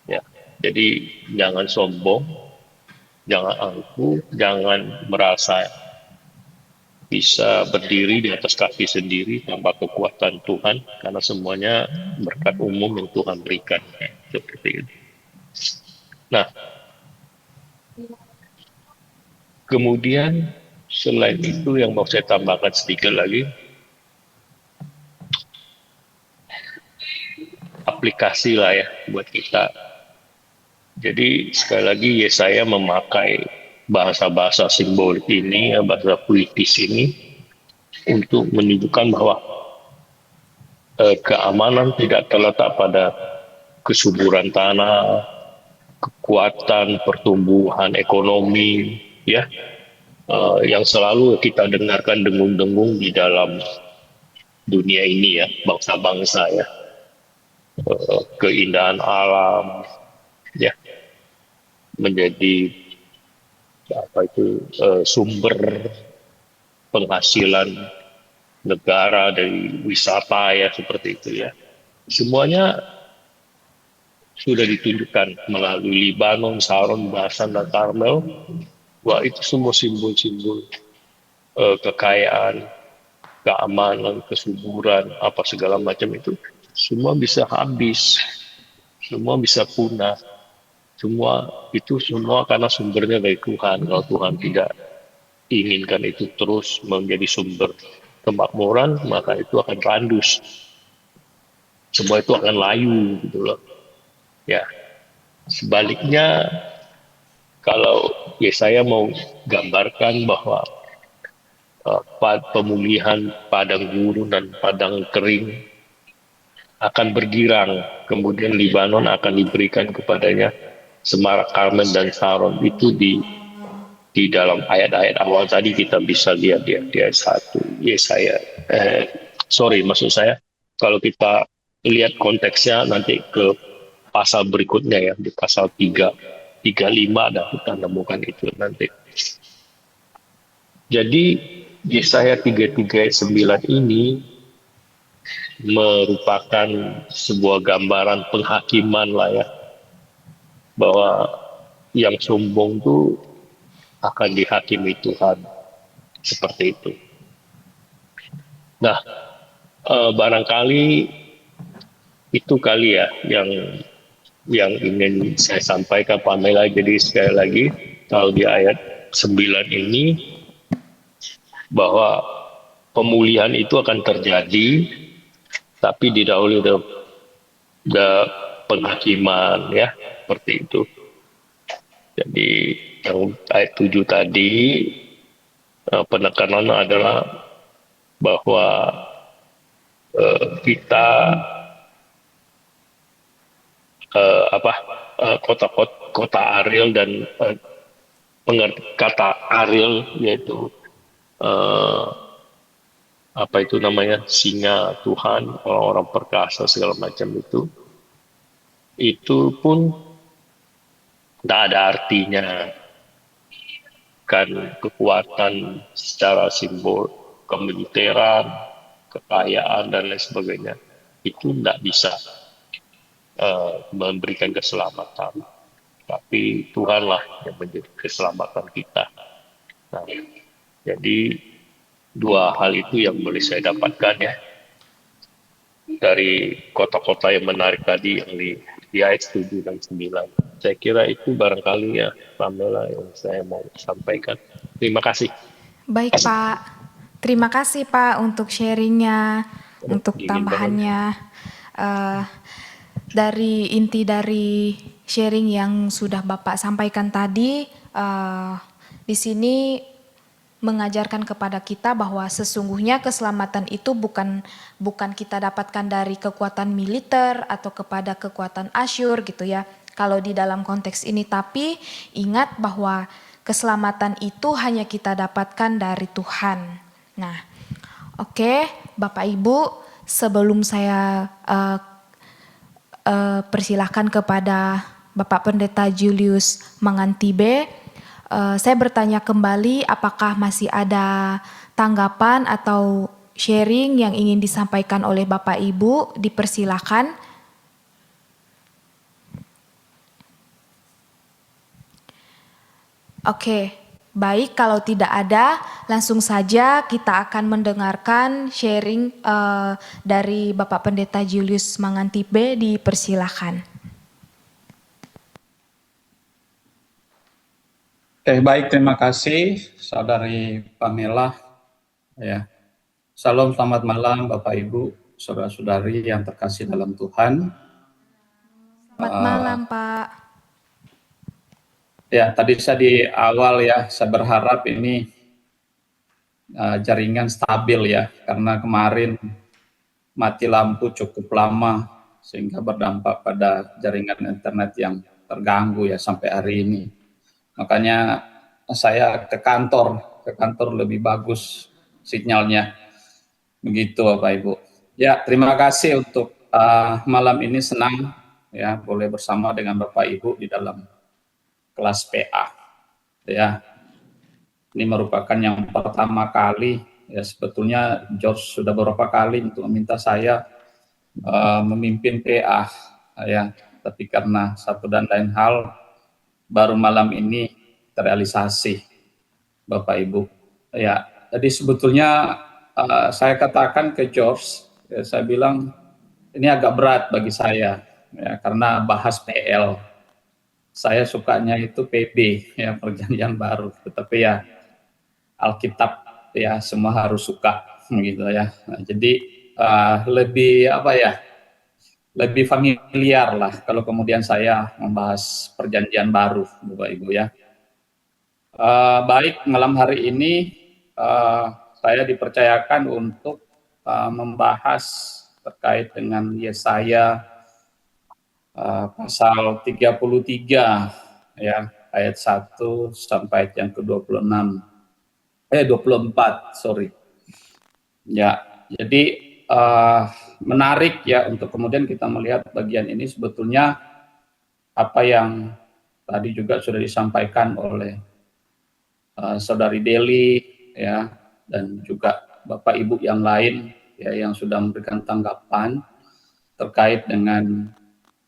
Ya, jadi jangan sombong, jangan angkuh, jangan merasa bisa berdiri di atas kaki sendiri tanpa kekuatan Tuhan, karena semuanya berkat umum yang Tuhan berikan. Seperti itu. Nah, kemudian selain itu yang mau saya tambahkan sedikit lagi, aplikasi lah ya buat kita. Jadi sekali lagi Yesaya memakai bahasa-bahasa simbolik ini, bahasa puitis ini untuk menunjukkan bahwa keamanan tidak terletak pada kesuburan tanah, kekuatan pertumbuhan ekonomi, ya, yang selalu kita dengarkan dengung-dengung di dalam dunia ini ya, bangsa-bangsa ya, keindahan alam, ya, menjadi apa itu sumber penghasilan negara dari wisata ya, seperti itu ya. Semuanya sudah ditunjukkan melalui Libanon, Saron, Basan, dan Karmel. Wah, itu semua simbol-simbol kekayaan, keamanan, kesuburan, apa segala macam itu. Semua bisa habis, semua bisa punah. Semua itu semua karena sumbernya dari Tuhan. Kalau Tuhan tidak inginkan itu terus menjadi sumber kemakmuran, maka itu akan tandus. Semua itu akan layu gitu loh. Ya, sebaliknya kalau Yesaya mau gambarkan bahwa pemulihan padang gurun dan padang kering akan bergirang, kemudian Libanon akan diberikan kepadanya semarak Karmel dan Saron. Itu di dalam ayat-ayat awal tadi kita bisa lihat ya, di ayat 1 Yesaya. Maksud saya kalau kita lihat konteksnya nanti ke pasal berikutnya ya, di pasal 35 dan kita nemukan itu nanti. Jadi Yesaya 33 ayat 9 ini merupakan sebuah gambaran penghakiman lah ya, bahwa yang sombong itu akan dihakimi Tuhan, seperti itu. Nah, barangkali itu kali ya yang ingin saya sampaikan Pamela. Jadi sekali lagi, kalau di ayat 9 ini bahwa pemulihan itu akan terjadi, tapi didahului penghakiman ya, seperti itu. Jadi yang ayat 7 tadi penekanan adalah bahwa kita kota Ariel dan kata Ariel yaitu apa itu namanya, singa Tuhan, orang-orang perkasa segala macam itu pun tidak ada artinya, kan kekuatan secara simbol kemiliteran, kekayaan dan lain sebagainya itu tidak bisa memberikan keselamatan, tapi Tuhanlah yang menjadi keselamatan kita. Nah, jadi dua hal itu yang boleh saya dapatkan ya dari kota-kota yang menarik tadi yang di ayat 7 dan 9. Saya kira itu barangkali ya Pamela yang saya mau sampaikan. Terima kasih. Baik Pak, terima kasih Pak untuk sharingnya, untuk tambahannya. Dari inti dari sharing yang sudah Bapak sampaikan tadi, di sini mengajarkan kepada kita bahwa sesungguhnya keselamatan itu bukan kita dapatkan dari kekuatan militer atau kepada kekuatan Asyur gitu ya. Kalau di dalam konteks ini, tapi ingat bahwa keselamatan itu hanya kita dapatkan dari Tuhan. Nah, oke, Bapak Ibu, sebelum saya persilahkan kepada Bapak Pendeta Julius Mangantibe, saya bertanya kembali apakah masih ada tanggapan atau sharing yang ingin disampaikan oleh Bapak Ibu, dipersilahkan. Oke, baik, kalau tidak ada, langsung saja kita akan mendengarkan sharing dari Bapak Pendeta Julius Mangantibe. Dipersilahkan. Baik, terima kasih Saudari Pamela. Ya, salam selamat malam Bapak Ibu, saudara-saudari yang terkasih dalam Tuhan. Selamat malam, Pak. Ya, tadi saya di awal ya, saya berharap ini jaringan stabil ya, karena kemarin mati lampu cukup lama sehingga berdampak pada jaringan internet yang terganggu ya sampai hari ini. Makanya saya ke kantor lebih bagus sinyalnya. Begitu Bapak Ibu. Ya, terima kasih untuk malam ini, senang ya boleh bersama dengan Bapak Ibu di dalam kelas PA. Ya. Ini merupakan yang pertama kali ya, sebetulnya George sudah beberapa kali untuk meminta saya memimpin PA ya, tapi karena satu dan lain hal baru malam ini terrealisasi Bapak Ibu. Ya, jadi sebetulnya saya katakan ke George, ya, saya bilang ini agak berat bagi saya ya, karena bahas PL. Saya sukanya itu PB ya, perjanjian baru, tetapi ya Alkitab ya semua harus suka gitu ya. Nah, jadi lebih apa ya? Lebih familiar lah kalau kemudian saya membahas perjanjian baru Bapak Ibu ya. Baik, malam hari ini saya dipercayakan untuk membahas terkait dengan Yesaya pasal 33 ya, ayat 1 sampai ayat yang ke-26. 24, sorry. Ya, jadi menarik ya untuk kemudian kita melihat bagian ini, sebetulnya apa yang tadi juga sudah disampaikan oleh Saudari Deli ya, dan juga Bapak Ibu yang lain ya yang sudah memberikan tanggapan terkait dengan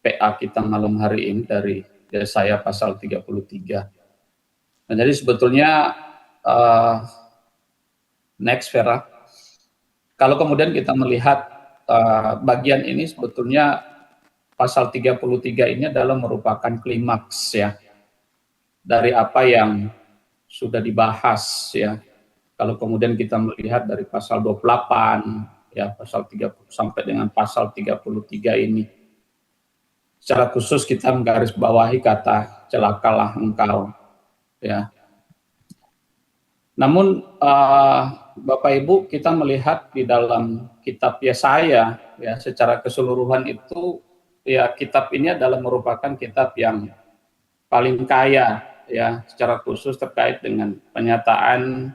PA kita malam hari ini dari Yesaya pasal 33. Nah, jadi sebetulnya next Vera, kalau kemudian kita melihat bagian ini, sebetulnya pasal 33 ini adalah merupakan klimaks ya dari apa yang sudah dibahas ya. Kalau kemudian kita melihat dari pasal 28 ya, pasal 30 sampai dengan pasal 33 ini, secara khusus kita menggarisbawahi kata celakalah engkau ya. Namun Bapak Ibu, kita melihat di dalam kitab Yesaya ya secara keseluruhan itu ya, kitab ini adalah merupakan kitab yang paling kaya ya, secara khusus terkait dengan penyataan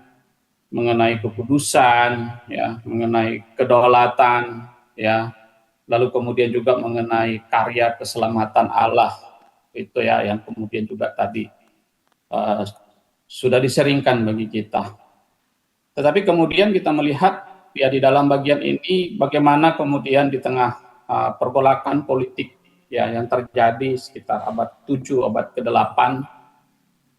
mengenai kekudusan ya, mengenai kedaulatan ya, lalu kemudian juga mengenai karya keselamatan Allah itu ya, yang kemudian juga tadi sudah diseringkan bagi kita. Tetapi kemudian kita melihat ya di dalam bagian ini bagaimana kemudian di tengah pergolakan politik ya yang terjadi sekitar abad 7, abad ke-8,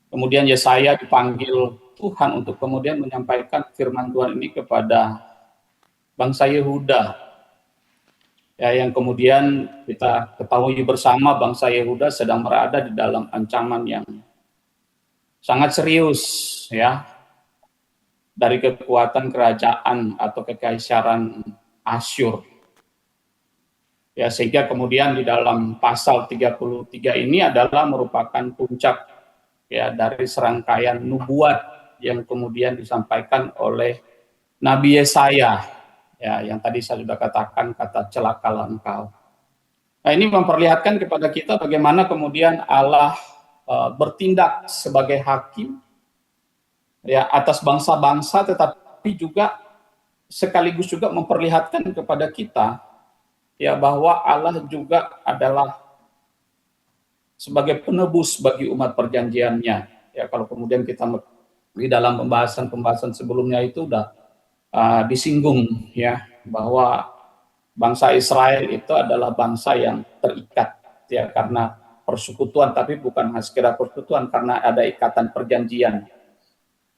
kemudian Yesaya dipanggil Tuhan untuk kemudian menyampaikan firman Tuhan ini kepada bangsa Yehuda. Ya, yang kemudian kita ketahui bersama bangsa Yehuda sedang berada di dalam ancaman yang sangat serius ya dari kekuatan kerajaan atau kekaisaran Asyur. Ya, sehingga kemudian di dalam pasal 33 ini adalah merupakan puncak ya dari serangkaian nubuat yang kemudian disampaikan oleh Nabi Yesaya. Ya, yang tadi saya sudah katakan kata celakalah engkau. Nah, ini memperlihatkan kepada kita bagaimana kemudian Allah bertindak sebagai hakim ya atas bangsa-bangsa, tetapi juga sekaligus juga memperlihatkan kepada kita ya bahwa Allah juga adalah sebagai penebus bagi umat perjanjiannya. Ya, kalau kemudian kita di dalam pembahasan sebelumnya itu sudah disinggung ya bahwa bangsa Israel itu adalah bangsa yang terikat ya karena persekutuan, tapi bukan hanya sekedar persekutuan karena ada ikatan perjanjian.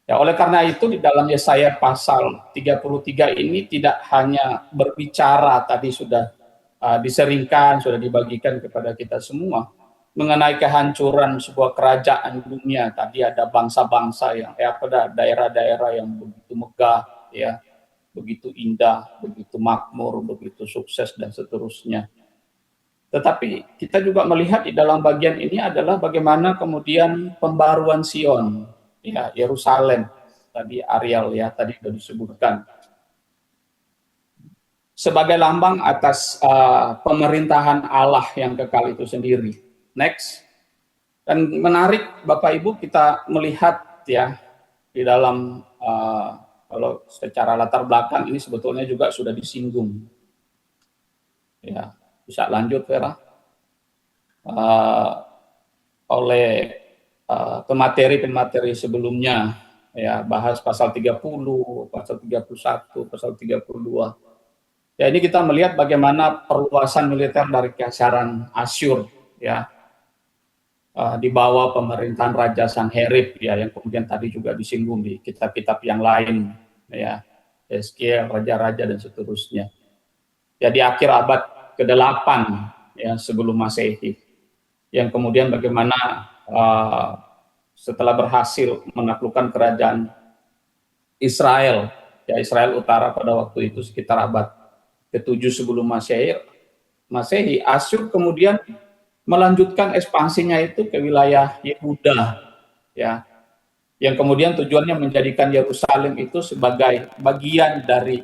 Ya, oleh karena itu di dalam Yesaya pasal 33 ini tidak hanya berbicara, tadi sudah diseringkan, sudah dibagikan kepada kita semua, mengenai kehancuran sebuah kerajaan dunia. Tadi ada bangsa-bangsa yang pada daerah-daerah yang begitu megah, ya, begitu indah, begitu makmur, begitu sukses dan seterusnya. Tetapi kita juga melihat di dalam bagian ini adalah bagaimana kemudian pembaruan Sion, ya, Yerusalem. Tadi Ariel ya tadi sudah disebutkan sebagai lambang atas pemerintahan Allah yang kekal itu sendiri. Next. Dan menarik Bapak Ibu kita melihat ya di dalam kalau secara latar belakang ini sebetulnya juga sudah disinggung. Ya, bisa lanjut Vera. Oleh pemateri-pemateri sebelumnya ya bahas pasal 30, pasal 31, pasal 32. Ya ini kita melihat bagaimana perluasan militer dari Kaisaran Asyur ya di bawah pemerintahan Raja Sanherib ya yang kemudian tadi juga disinggung di kitab-kitab yang lain ya Yeskiel, raja-raja dan seterusnya. Ya di akhir abad ke-8 ya sebelum Masehi yang kemudian bagaimana setelah berhasil menaklukkan kerajaan Israel ya Israel Utara pada waktu itu sekitar abad ke-7 sebelum Masehi, Asyur kemudian melanjutkan ekspansinya itu ke wilayah Yehuda ya yang kemudian tujuannya menjadikan Yerusalem itu sebagai bagian dari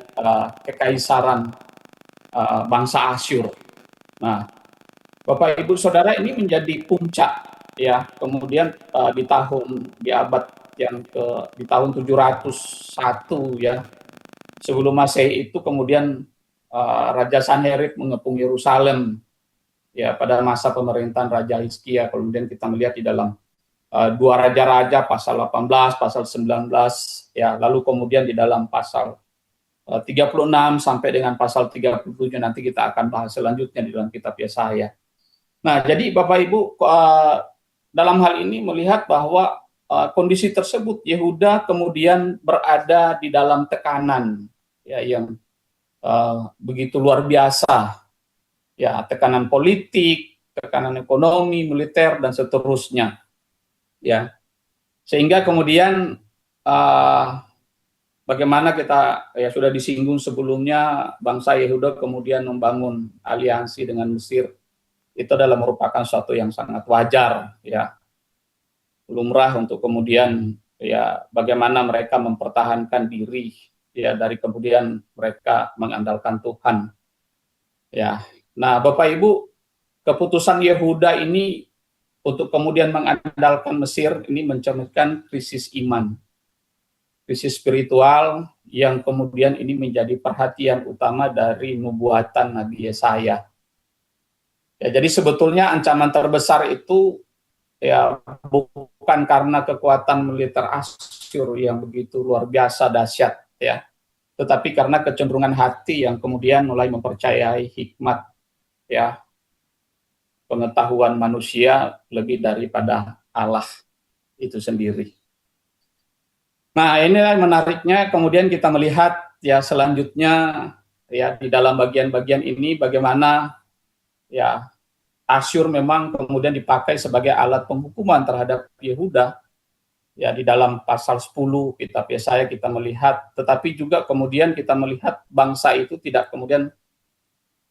kekaisaran bangsa Asyur. Nah, Bapak Ibu Saudara ini menjadi puncak ya. Kemudian di abad yang di tahun 701 ya sebelum Masehi itu kemudian Raja Sanherib mengepung Yerusalem ya pada masa pemerintahan Raja Hizkia. Kemudian kita melihat di dalam dua raja-raja pasal 18, pasal 19 ya lalu kemudian di dalam pasal 36 sampai dengan pasal 37 nanti kita akan bahas selanjutnya di dalam kitab Yesaya. Nah, jadi Bapak Ibu dalam hal ini melihat bahwa kondisi tersebut Yehuda kemudian berada di dalam tekanan ya yang begitu luar biasa. Ya, tekanan politik, tekanan ekonomi, militer dan seterusnya. Ya. Sehingga kemudian bagaimana kita ya sudah disinggung sebelumnya bangsa Yehuda kemudian membangun aliansi dengan Mesir. Itu adalah merupakan suatu yang sangat wajar ya. Lumrah untuk kemudian ya bagaimana mereka mempertahankan diri ya dari kemudian mereka mengandalkan Tuhan. Ya. Nah, Bapak Ibu, keputusan Yehuda ini untuk kemudian mengandalkan Mesir ini mencerminkan krisis iman. Krisis spiritual yang kemudian ini menjadi perhatian utama dari nubuatan Nabi Yesaya. Ya, jadi sebetulnya ancaman terbesar itu ya bukan karena kekuatan militer Asyur yang begitu luar biasa dahsyat ya, tetapi karena kecenderungan hati yang kemudian mulai mempercayai hikmat ya pengetahuan manusia lebih daripada Allah itu sendiri. Nah, inilah menariknya kemudian kita melihat ya selanjutnya ya di dalam bagian-bagian ini bagaimana ya Asyur memang kemudian dipakai sebagai alat penghukuman terhadap Yehuda. Ya di dalam pasal 10 kitab Yesaya kita melihat, tetapi juga kemudian kita melihat bangsa itu tidak kemudian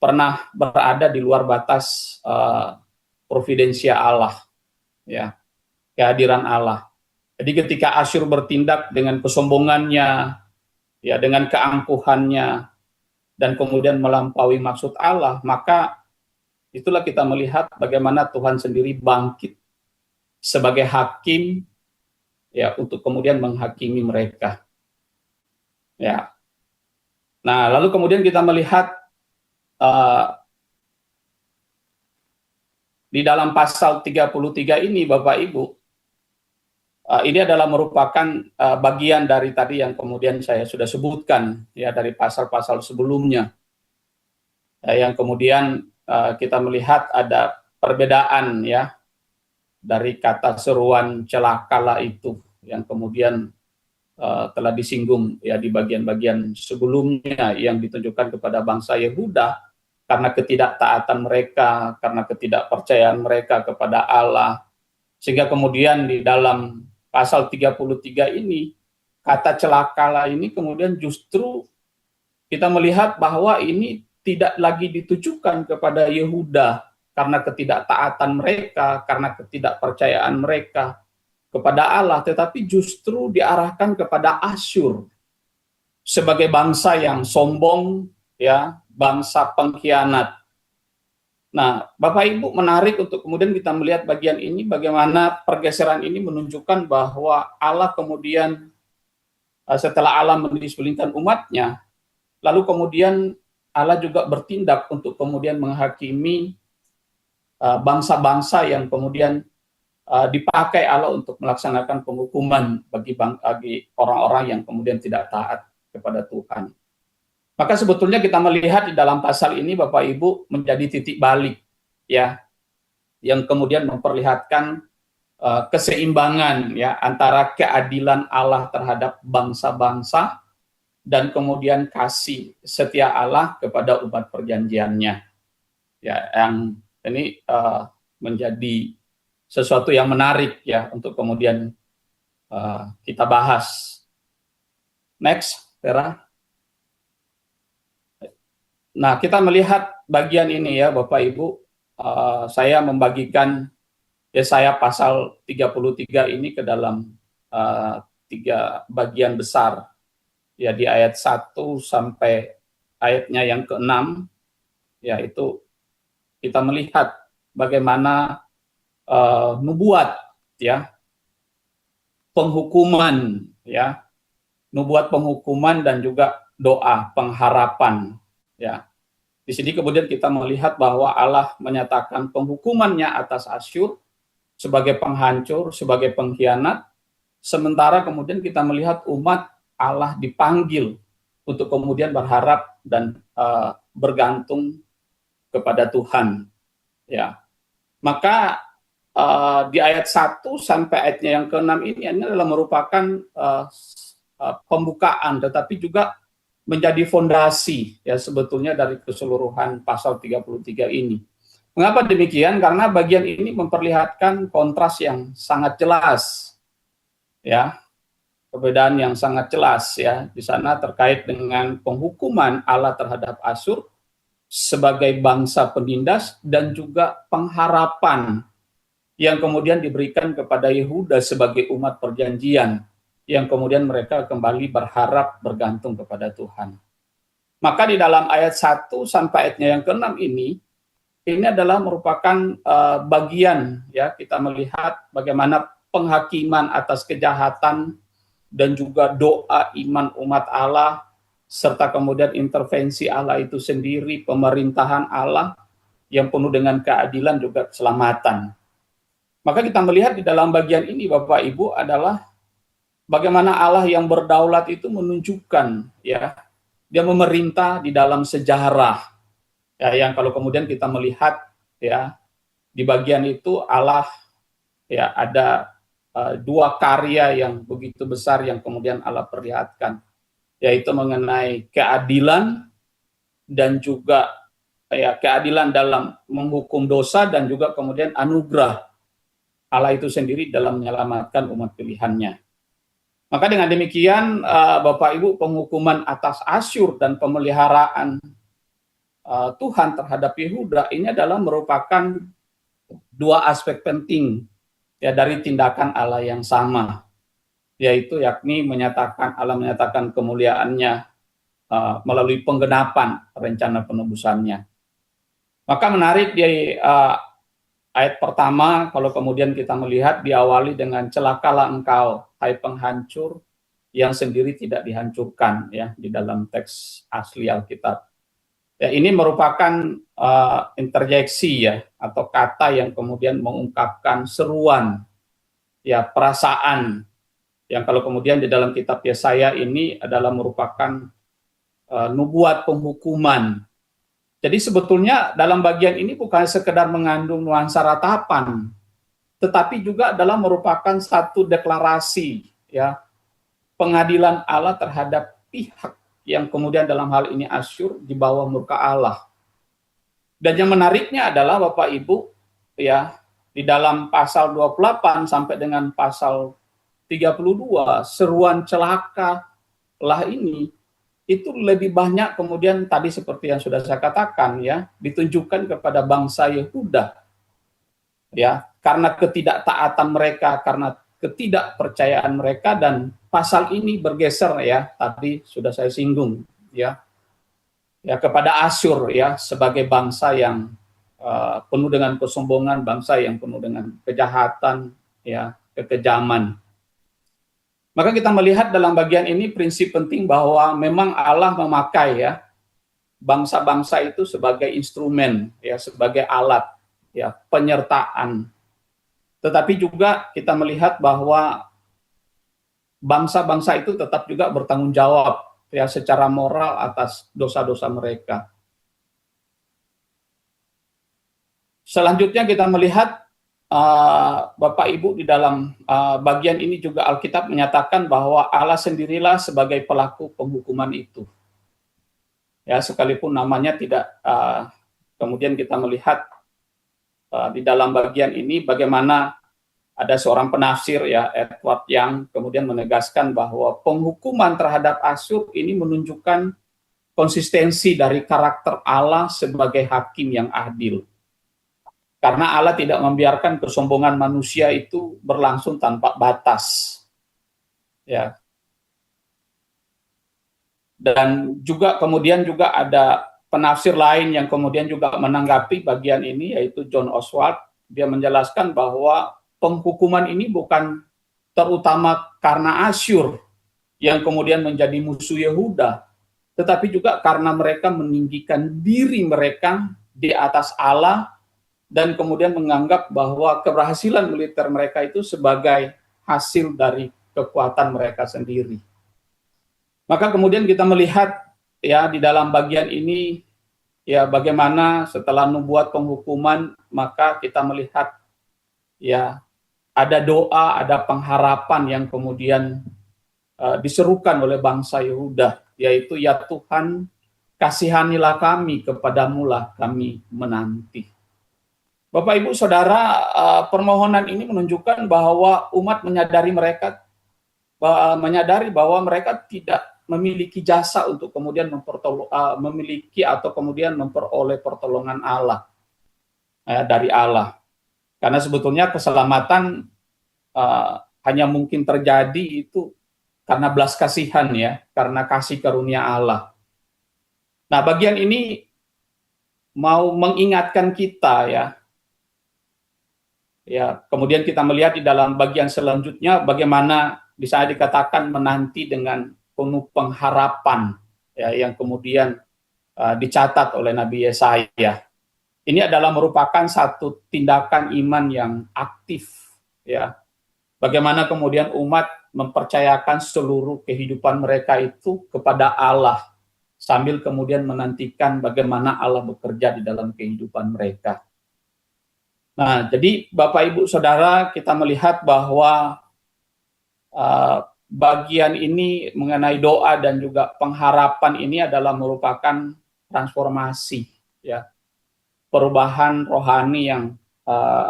pernah berada di luar batas providensia Allah, ya kehadiran Allah. Jadi ketika Asyur bertindak dengan kesombongannya, ya dengan keangkuhannya, dan kemudian melampaui maksud Allah, maka itulah kita melihat bagaimana Tuhan sendiri bangkit sebagai hakim, ya untuk kemudian menghakimi mereka. Ya. Nah, lalu kemudian kita melihat di dalam pasal 33 ini Bapak Ibu, ini adalah merupakan bagian dari tadi yang kemudian saya sudah sebutkan ya dari pasal-pasal sebelumnya. Yang kemudian kita melihat ada perbedaan ya dari kata seruan celakalah itu yang kemudian telah disinggung ya di bagian-bagian sebelumnya yang ditujukan kepada bangsa Yehuda karena ketidaktaatan mereka, karena ketidakpercayaan mereka kepada Allah. Sehingga kemudian di dalam pasal 33 ini, kata celakalah ini kemudian justru kita melihat bahwa ini tidak lagi ditujukan kepada Yehuda karena ketidaktaatan mereka, karena ketidakpercayaan mereka kepada Allah, tetapi justru diarahkan kepada Asyur sebagai bangsa yang sombong, ya, bangsa pengkhianat. Nah, Bapak Ibu, menarik untuk kemudian kita melihat bagian ini, bagaimana pergeseran ini menunjukkan bahwa Allah kemudian setelah Allah mendisiplinkan umatnya, lalu kemudian Allah juga bertindak untuk kemudian menghakimi bangsa-bangsa yang kemudian dipakai Allah untuk melaksanakan penghukuman bagi orang-orang yang kemudian tidak taat kepada Tuhan. Maka sebetulnya kita melihat di dalam pasal ini Bapak Ibu menjadi titik balik ya yang kemudian memperlihatkan keseimbangan ya antara keadilan Allah terhadap bangsa-bangsa dan kemudian kasih setia Allah kepada umat perjanjiannya. Ya, yang ini menjadi sesuatu yang menarik ya untuk kemudian kita bahas. Next, Vera. Nah, kita melihat bagian ini ya Bapak Ibu, saya membagikan Yesaya pasal 33 ini ke dalam 3 bagian besar. Ya, di ayat 1 sampai ayatnya yang ke-6, yaitu kita melihat bagaimana nubuat ya penghukuman ya, nubuat penghukuman dan juga doa pengharapan ya. Di sini kemudian kita melihat bahwa Allah menyatakan penghukumannya atas Asyur sebagai penghancur, sebagai pengkhianat, sementara kemudian kita melihat umat Allah dipanggil untuk kemudian berharap dan bergantung kepada Tuhan. Ya, maka di ayat 1 sampai ayatnya yang ke-6 ini adalah merupakan pembukaan, tetapi juga menjadi fondasi ya sebetulnya dari keseluruhan pasal 33 ini. Mengapa demikian? Karena bagian ini memperlihatkan kontras yang sangat jelas, ya, perbedaan yang sangat jelas ya di sana terkait dengan penghukuman Allah terhadap Asyur sebagai bangsa penindas dan juga pengharapan yang kemudian diberikan kepada Yehuda sebagai umat perjanjian yang kemudian mereka kembali berharap bergantung kepada Tuhan. Maka di dalam ayat 1 sampai ayatnya yang ke-6 ini adalah merupakan bagian ya kita melihat bagaimana penghakiman atas kejahatan dan juga doa iman umat Allah serta kemudian intervensi Allah itu sendiri, pemerintahan Allah yang penuh dengan keadilan juga keselamatan. Maka kita melihat di dalam bagian ini Bapak Ibu adalah bagaimana Allah yang berdaulat itu menunjukkan ya dia memerintah di dalam sejarah ya yang kalau kemudian kita melihat ya di bagian itu Allah ya ada 2 karya yang begitu besar yang kemudian Allah perlihatkan, yaitu mengenai keadilan dan juga ya keadilan dalam menghukum dosa dan juga kemudian anugerah Allah itu sendiri dalam menyelamatkan umat pilihannya. Maka dengan demikian Bapak Ibu penghukuman atas Asyur dan pemeliharaan Tuhan terhadap Yehuda ini adalah merupakan 2 aspek penting ya dari tindakan Allah yang sama, yaitu yakni Allah menyatakan kemuliaannya melalui penggenapan rencana penebusannya. Maka menarik di ayat pertama kalau kemudian kita melihat diawali dengan celakalah engkau hai penghancur yang sendiri tidak dihancurkan ya di dalam teks asli Alkitab. Ya, ini merupakan interjeksi ya atau kata yang kemudian mengungkapkan seruan ya perasaan yang kalau kemudian di dalam kitab Yesaya ini adalah merupakan nubuat penghukuman. Jadi sebetulnya dalam bagian ini bukan sekedar mengandung nuansa ratapan, tetapi juga adalah merupakan satu deklarasi ya pengadilan Allah terhadap pihak yang kemudian dalam hal ini Asyur di bawah murka Allah. Dan yang menariknya adalah Bapak Ibu ya, di dalam pasal 28 sampai dengan pasal 32 seruan celaka lah ini itu lebih banyak kemudian tadi seperti yang sudah saya katakan ya, ditunjukkan kepada bangsa Yehuda ya, karena ketidaktaatan mereka, karena ketidakpercayaan mereka, dan pasal ini bergeser ya, tadi sudah saya singgung ya, kepada Asyur ya, sebagai bangsa yang penuh dengan kesombongan, bangsa yang penuh dengan kejahatan ya, kekejaman. Maka kita melihat dalam bagian ini prinsip penting bahwa memang Allah memakai ya bangsa-bangsa itu sebagai instrumen ya, sebagai alat ya penyertaan. Tetapi juga kita melihat bahwa bangsa-bangsa itu tetap juga bertanggung jawab ya secara moral atas dosa-dosa mereka. Selanjutnya kita melihat Bapak Ibu di dalam bagian ini juga Alkitab menyatakan bahwa Allah sendirilah sebagai pelaku penghukuman itu. Ya, sekalipun namanya tidak kemudian kita melihat di dalam bagian ini bagaimana ada seorang penafsir ya, Edward Young, kemudian menegaskan bahwa penghukuman terhadap Asyur ini menunjukkan konsistensi dari karakter Allah sebagai hakim yang adil. Karena Allah tidak membiarkan kesombongan manusia itu berlangsung tanpa batas. Ya. Dan juga kemudian juga ada penafsir lain yang kemudian juga menanggapi bagian ini, yaitu John Oswald. Dia menjelaskan bahwa penghukuman ini bukan terutama karena Asyur yang kemudian menjadi musuh Yehuda, tetapi juga karena mereka meninggikan diri mereka di atas Allah dan kemudian menganggap bahwa keberhasilan militer mereka itu sebagai hasil dari kekuatan mereka sendiri. Maka kemudian kita melihat ya di dalam bagian ini ya bagaimana setelah nubuat penghukuman maka kita melihat ya ada doa, ada pengharapan yang kemudian diserukan oleh bangsa Yehuda, yaitu ya Tuhan kasihanilah kami, kepadamulah kami menanti. Bapak Ibu Saudara, permohonan ini menunjukkan bahwa umat menyadari bahwa mereka tidak memiliki jasa untuk kemudian memiliki atau kemudian memperoleh pertolongan Allah dari Allah. Karena sebetulnya keselamatan hanya mungkin terjadi itu karena belas kasihan ya, karena kasih karunia Allah. Nah, bagian ini mau mengingatkan kita ya, kemudian kita melihat di dalam bagian selanjutnya bagaimana bisa dikatakan menanti dengan penuh pengharapan ya, yang kemudian dicatat oleh Nabi Yesaya. Ini adalah merupakan satu tindakan iman yang aktif ya. Bagaimana kemudian umat mempercayakan seluruh kehidupan mereka itu kepada Allah sambil kemudian menantikan bagaimana Allah bekerja di dalam kehidupan mereka. Nah, jadi Bapak Ibu Saudara, kita melihat bahwa bagian ini mengenai doa dan juga pengharapan ini adalah merupakan transformasi, ya, perubahan rohani yang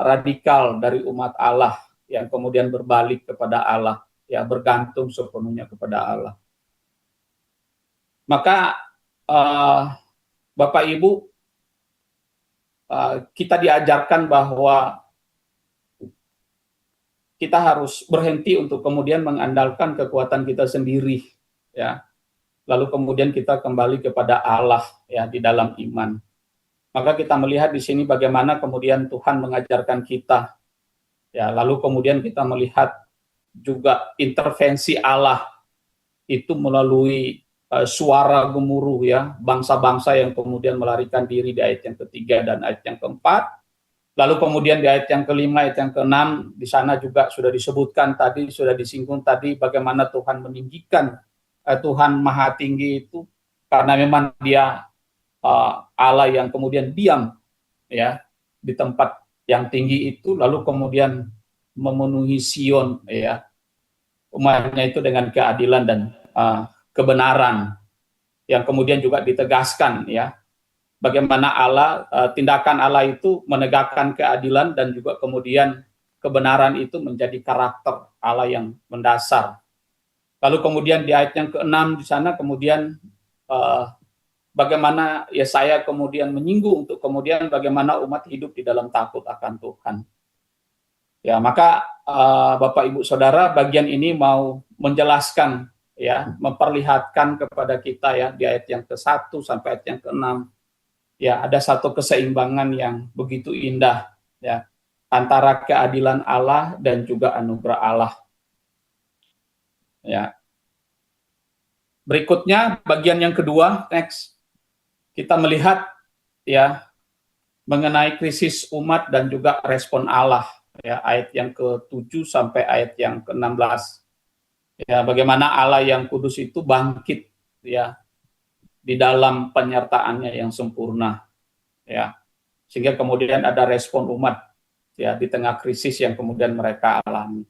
radikal dari umat Allah yang kemudian berbalik kepada Allah, ya, bergantung sepenuhnya kepada Allah. Maka Bapak Ibu, kita diajarkan bahwa kita harus berhenti untuk kemudian mengandalkan kekuatan kita sendiri, ya. Lalu kemudian kita kembali kepada Allah, ya, di dalam iman. Maka kita melihat di sini bagaimana kemudian Tuhan mengajarkan kita, ya. Lalu kemudian kita melihat juga intervensi Allah itu melalui suara gemuruh, ya, bangsa-bangsa yang kemudian melarikan diri di ayat yang ketiga dan ayat yang keempat. Lalu kemudian di ayat yang kelima, ayat yang keenam, di sana juga sudah disebutkan tadi, sudah disinggung tadi bagaimana Tuhan meninggikan, Tuhan Maha Tinggi itu karena memang Dia Allah yang kemudian diam, ya, di tempat yang tinggi itu. Lalu kemudian memenuhi Sion, ya, umatnya itu dengan keadilan dan kebenaran, yang kemudian juga ditegaskan, ya, bagaimana Allah, tindakan Allah itu menegakkan keadilan dan juga kemudian kebenaran itu menjadi karakter Allah yang mendasar. Lalu kemudian di ayat yang ke-6 di sana kemudian bagaimana Yesaya kemudian menyinggung untuk kemudian bagaimana umat hidup di dalam takut akan Tuhan. Ya, maka Bapak Ibu Saudara, bagian ini mau menjelaskan, ya, memperlihatkan kepada kita, ya, di ayat yang ke-1 sampai ayat yang ke-6, ya, ada satu keseimbangan yang begitu indah, ya, antara keadilan Allah dan juga anugerah Allah. Ya. Berikutnya bagian yang kedua, next. Kita melihat, ya, mengenai krisis umat dan juga respon Allah, ya, ayat yang ke-7 sampai ayat yang ke-16. Ya, bagaimana Allah yang kudus itu bangkit, ya, di dalam penyertaannya yang sempurna, ya, sehingga kemudian ada respon umat, ya, di tengah krisis yang kemudian mereka alami.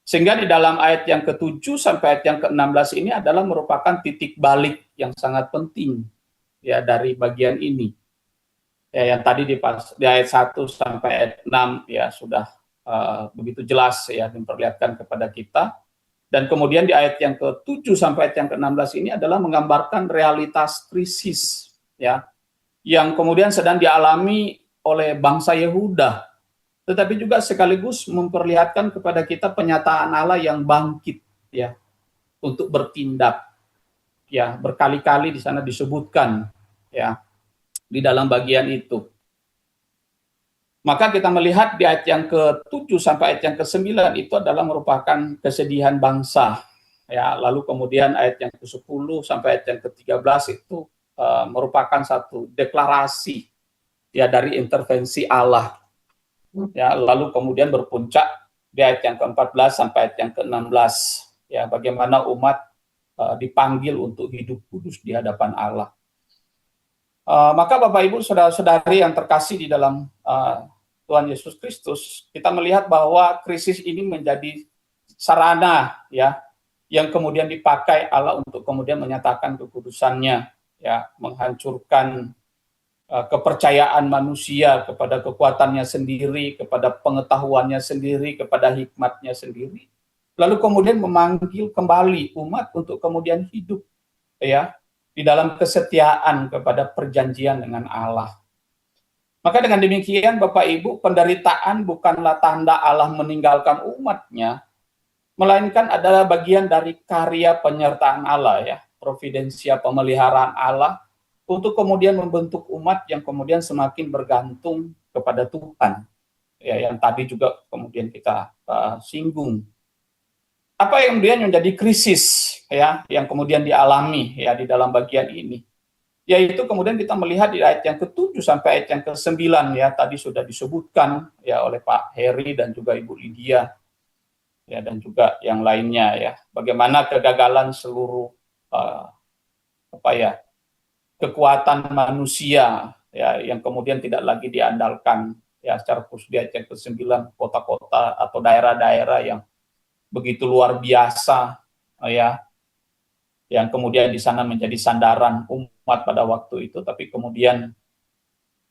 Sehingga di dalam ayat yang ke-7 sampai ayat yang ke-16 ini adalah merupakan titik balik yang sangat penting, ya, dari bagian ini. Ya, yang tadi di ayat 1 sampai ayat 6, ya, sudah begitu jelas, ya, memperlihatkan kepada kita. Dan kemudian di ayat yang ke-7 sampai ayat yang ke-16 ini adalah menggambarkan realitas krisis, ya, yang kemudian sedang dialami oleh bangsa Yehuda, tetapi juga sekaligus memperlihatkan kepada kita penyataan Allah yang bangkit, ya, untuk bertindak, ya, berkali-kali di sana disebutkan, ya, di dalam bagian itu. Maka kita melihat di ayat yang ke-7 sampai ayat yang ke-9 itu adalah merupakan kesedihan bangsa, ya, lalu kemudian ayat yang ke-10 sampai ayat yang ke-13 itu merupakan satu deklarasi, ya, dari intervensi Allah. Ya, lalu kemudian berpuncak di ayat yang ke-14 sampai ayat yang ke-16, ya, bagaimana umat dipanggil untuk hidup kudus di hadapan Allah. Maka Bapak Ibu saudara-saudari yang terkasih di dalam Tuhan Yesus Kristus, kita melihat bahwa krisis ini menjadi sarana, ya, yang kemudian dipakai Allah untuk kemudian menyatakan kekudusannya, ya, menghancurkan kepercayaan manusia kepada kekuatannya sendiri, kepada pengetahuannya sendiri, kepada hikmatnya sendiri. Lalu kemudian memanggil kembali umat untuk kemudian hidup, ya, di dalam kesetiaan kepada perjanjian dengan Allah. Maka dengan demikian Bapak Ibu, penderitaan bukanlah tanda Allah meninggalkan umatnya, melainkan adalah bagian dari karya penyertaan Allah, ya, providensia pemeliharaan Allah, untuk kemudian membentuk umat yang kemudian semakin bergantung kepada Tuhan, ya, yang tadi juga kemudian kita singgung. Apa yang kemudian menjadi krisis, ya, yang kemudian dialami, ya, di dalam bagian ini, yaitu kemudian kita melihat di ayat yang ke-7 sampai ayat yang ke-9, ya, tadi sudah disebutkan, ya, oleh Pak Heri dan juga Ibu Lydia, ya, dan juga yang lainnya, ya, bagaimana kegagalan seluruh kekuatan manusia, ya, yang kemudian tidak lagi diandalkan, ya, secara khusus di ayat yang ke-9, kota-kota atau daerah-daerah yang begitu luar biasa, ya, yang kemudian di sana menjadi sandaran umat pada waktu itu, tapi kemudian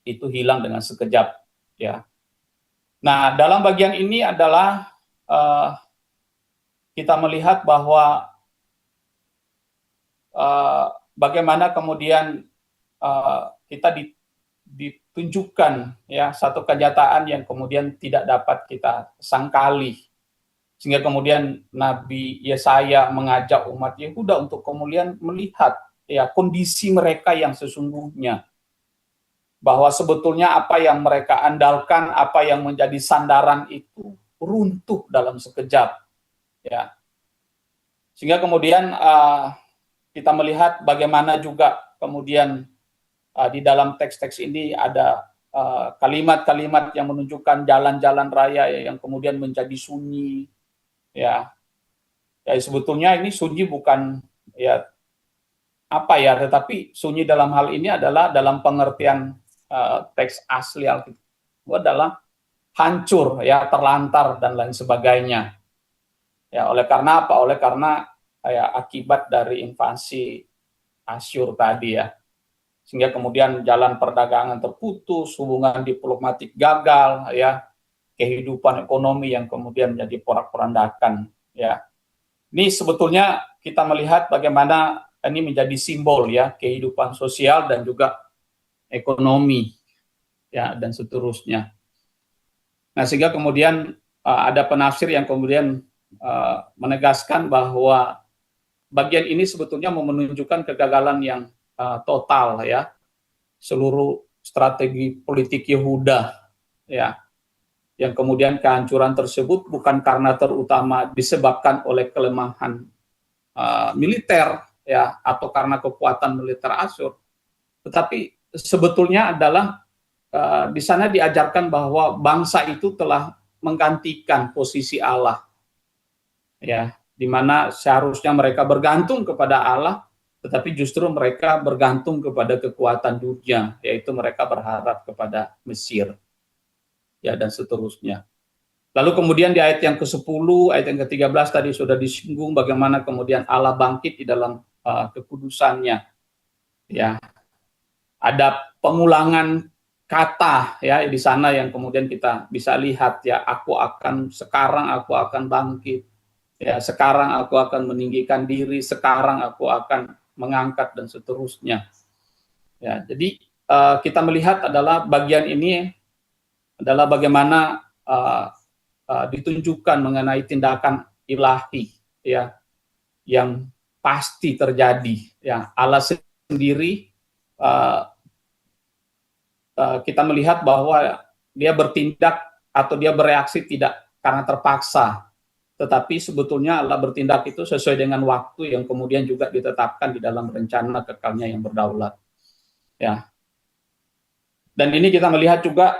itu hilang dengan sekejap, ya. Nah, dalam bagian ini adalah kita melihat bahwa bagaimana kemudian kita ditunjukkan, ya, satu kenyataan yang kemudian tidak dapat kita sangkali, sehingga kemudian Nabi Yesaya mengajak umat Yehuda untuk kemudian melihat, ya, kondisi mereka yang sesungguhnya, bahwa sebetulnya apa yang mereka andalkan, apa yang menjadi sandaran itu runtuh dalam sekejap, ya. Sehingga kemudian kita melihat bagaimana juga kemudian di dalam teks-teks ini ada kalimat-kalimat yang menunjukkan jalan-jalan raya yang kemudian menjadi sunyi, ya. Ya, sebetulnya ini sunyi bukan, ya, apa, ya, tetapi sunyi dalam hal ini adalah dalam pengertian teks asli Alkitab adalah hancur, ya, terlantar dan lain sebagainya. Ya, oleh karena apa? Oleh karena ya, akibat dari invasi Asyur tadi, ya. Sehingga kemudian jalan perdagangan terputus, hubungan diplomatik gagal, ya, kehidupan ekonomi yang kemudian menjadi porak-porandakan, ya. Ini sebetulnya kita melihat bagaimana ini menjadi simbol, ya, kehidupan sosial dan juga ekonomi, ya, dan seterusnya. Nah, sehingga kemudian ada penafsir yang kemudian menegaskan bahwa bagian ini sebetulnya mau menunjukkan kegagalan yang total, ya, seluruh strategi politik Yehuda, ya, yang kemudian kehancuran tersebut bukan karena terutama disebabkan oleh kelemahan militer, ya, atau karena kekuatan militer Asyur, tetapi sebetulnya adalah di sana diajarkan bahwa bangsa itu telah menggantikan posisi Allah, ya, di mana seharusnya mereka bergantung kepada Allah, tetapi justru mereka bergantung kepada kekuatan dunia, yaitu mereka berharap kepada Mesir, ya, dan seterusnya. Lalu kemudian di ayat yang ke-10, ayat yang ke-13 tadi sudah disinggung bagaimana kemudian Allah bangkit di dalam kekudusannya, ya. Ada pengulangan kata, ya, di sana yang kemudian kita bisa lihat, ya, sekarang aku akan bangkit, ya, sekarang aku akan meninggikan diri, sekarang aku akan mengangkat dan seterusnya, ya. Jadi kita melihat adalah bagian ini adalah bagaimana ditunjukkan mengenai tindakan ilahi, ya, yang pasti terjadi, ya. Allah sendiri kita melihat bahwa dia bertindak atau dia bereaksi tidak karena terpaksa, tetapi sebetulnya Allah bertindak itu sesuai dengan waktu yang kemudian juga ditetapkan di dalam rencana kekalnya yang berdaulat, ya. Dan ini kita melihat juga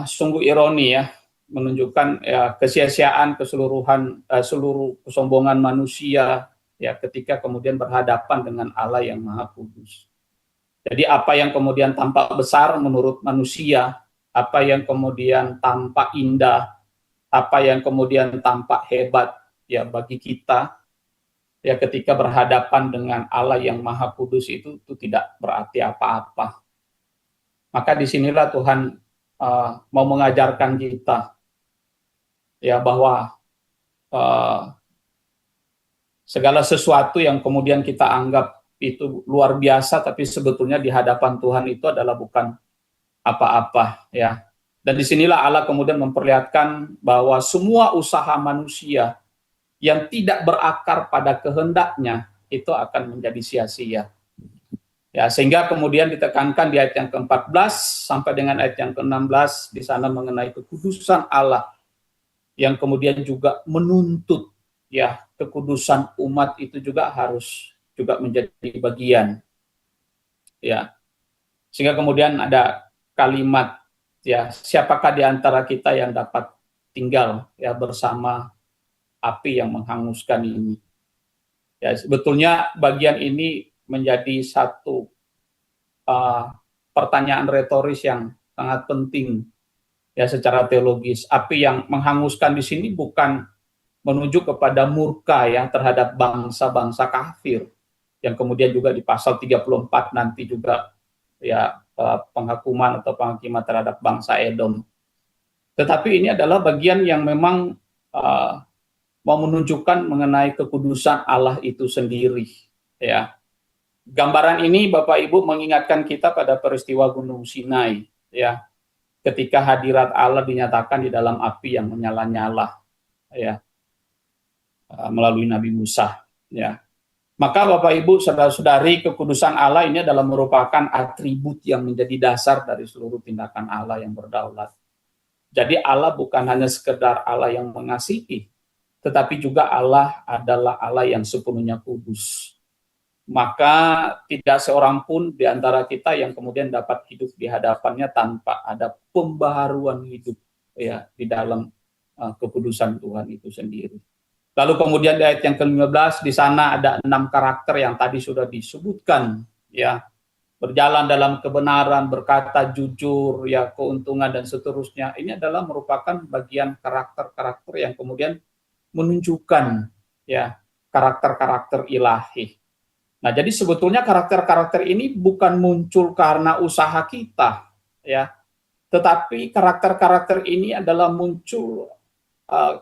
sungguh ironi, ya, menunjukkan, ya, kesia-siaan keseluruhan seluruh kesombongan manusia, ya, ketika kemudian berhadapan dengan Allah yang Maha Kudus. Jadi apa yang kemudian tampak besar menurut manusia, apa yang kemudian tampak indah, apa yang kemudian tampak hebat, ya, bagi kita, ya, ketika berhadapan dengan Allah yang Maha Kudus itu tidak berarti apa-apa. Maka disinilah Tuhan mau mengajarkan kita, ya, bahwa segala sesuatu yang kemudian kita anggap itu luar biasa, tapi sebetulnya di hadapan Tuhan itu adalah bukan apa-apa, ya. Dan disinilah Allah kemudian memperlihatkan bahwa semua usaha manusia yang tidak berakar pada kehendaknya itu akan menjadi sia-sia, ya. Sehingga kemudian ditekankan di ayat yang ke-14 sampai dengan ayat yang ke-16 di sana mengenai kekudusan Allah yang kemudian juga menuntut, ya, kekudusan umat itu juga harus juga menjadi bagian, ya. Sehingga kemudian ada kalimat, ya, siapakah di antara kita yang dapat tinggal, ya, bersama api yang menghanguskan ini. Ya, sebetulnya bagian ini menjadi satu pertanyaan retoris yang sangat penting, ya, secara teologis. Api yang menghanguskan di sini bukan menuju kepada murka, ya, terhadap bangsa-bangsa kafir, yang kemudian juga di pasal 34 nanti juga, ya, penghakuman atau penghakiman terhadap bangsa Edom. Tetapi ini adalah bagian yang memang mau menunjukkan mengenai kekudusan Allah itu sendiri, ya. Gambaran ini Bapak Ibu mengingatkan kita pada peristiwa Gunung Sinai, ya, ketika hadirat Allah dinyatakan di dalam api yang menyala-nyala, ya, melalui Nabi Musa, ya. Maka Bapak Ibu saudara-saudari, kekudusan Allah ini adalah merupakan atribut yang menjadi dasar dari seluruh tindakan Allah yang berdaulat. Jadi Allah bukan hanya sekedar Allah yang mengasihi, tetapi juga Allah adalah Allah yang sepenuhnya kudus. Maka tidak seorang pun di antara kita yang kemudian dapat hidup di hadapannya tanpa ada pembaharuan hidup, ya, di dalam kekudusan Tuhan itu sendiri. Lalu kemudian di ayat yang ke-15 di sana ada 6 karakter yang tadi sudah disebutkan, ya, berjalan dalam kebenaran, berkata jujur, ya keuntungan dan seterusnya. Ini adalah merupakan bagian karakter-karakter yang kemudian menunjukkan ya karakter-karakter ilahi. Nah, jadi sebetulnya karakter-karakter ini bukan muncul karena usaha kita, ya, tetapi karakter-karakter ini adalah muncul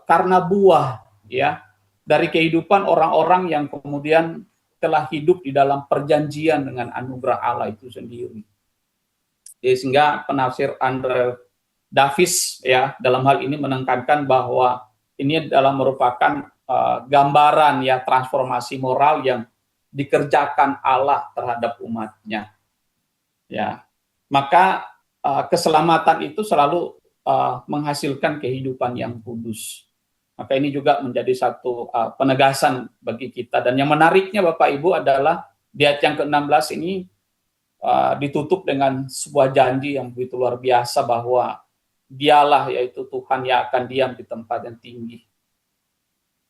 karena buah, ya, dari kehidupan orang-orang yang kemudian telah hidup di dalam perjanjian dengan anugerah Allah itu sendiri. Jadi, sehingga penafsir Andre Davis ya dalam hal ini menekankan bahwa ini adalah merupakan gambaran ya transformasi moral yang dikerjakan Allah terhadap umatnya. Ya, maka keselamatan itu selalu menghasilkan kehidupan yang kudus. Maka ini juga menjadi satu penegasan bagi kita. Dan yang menariknya Bapak Ibu adalah di ayat yang ke-16 ini ditutup dengan sebuah janji yang begitu luar biasa bahwa Dialah yaitu Tuhan yang akan diam di tempat yang tinggi.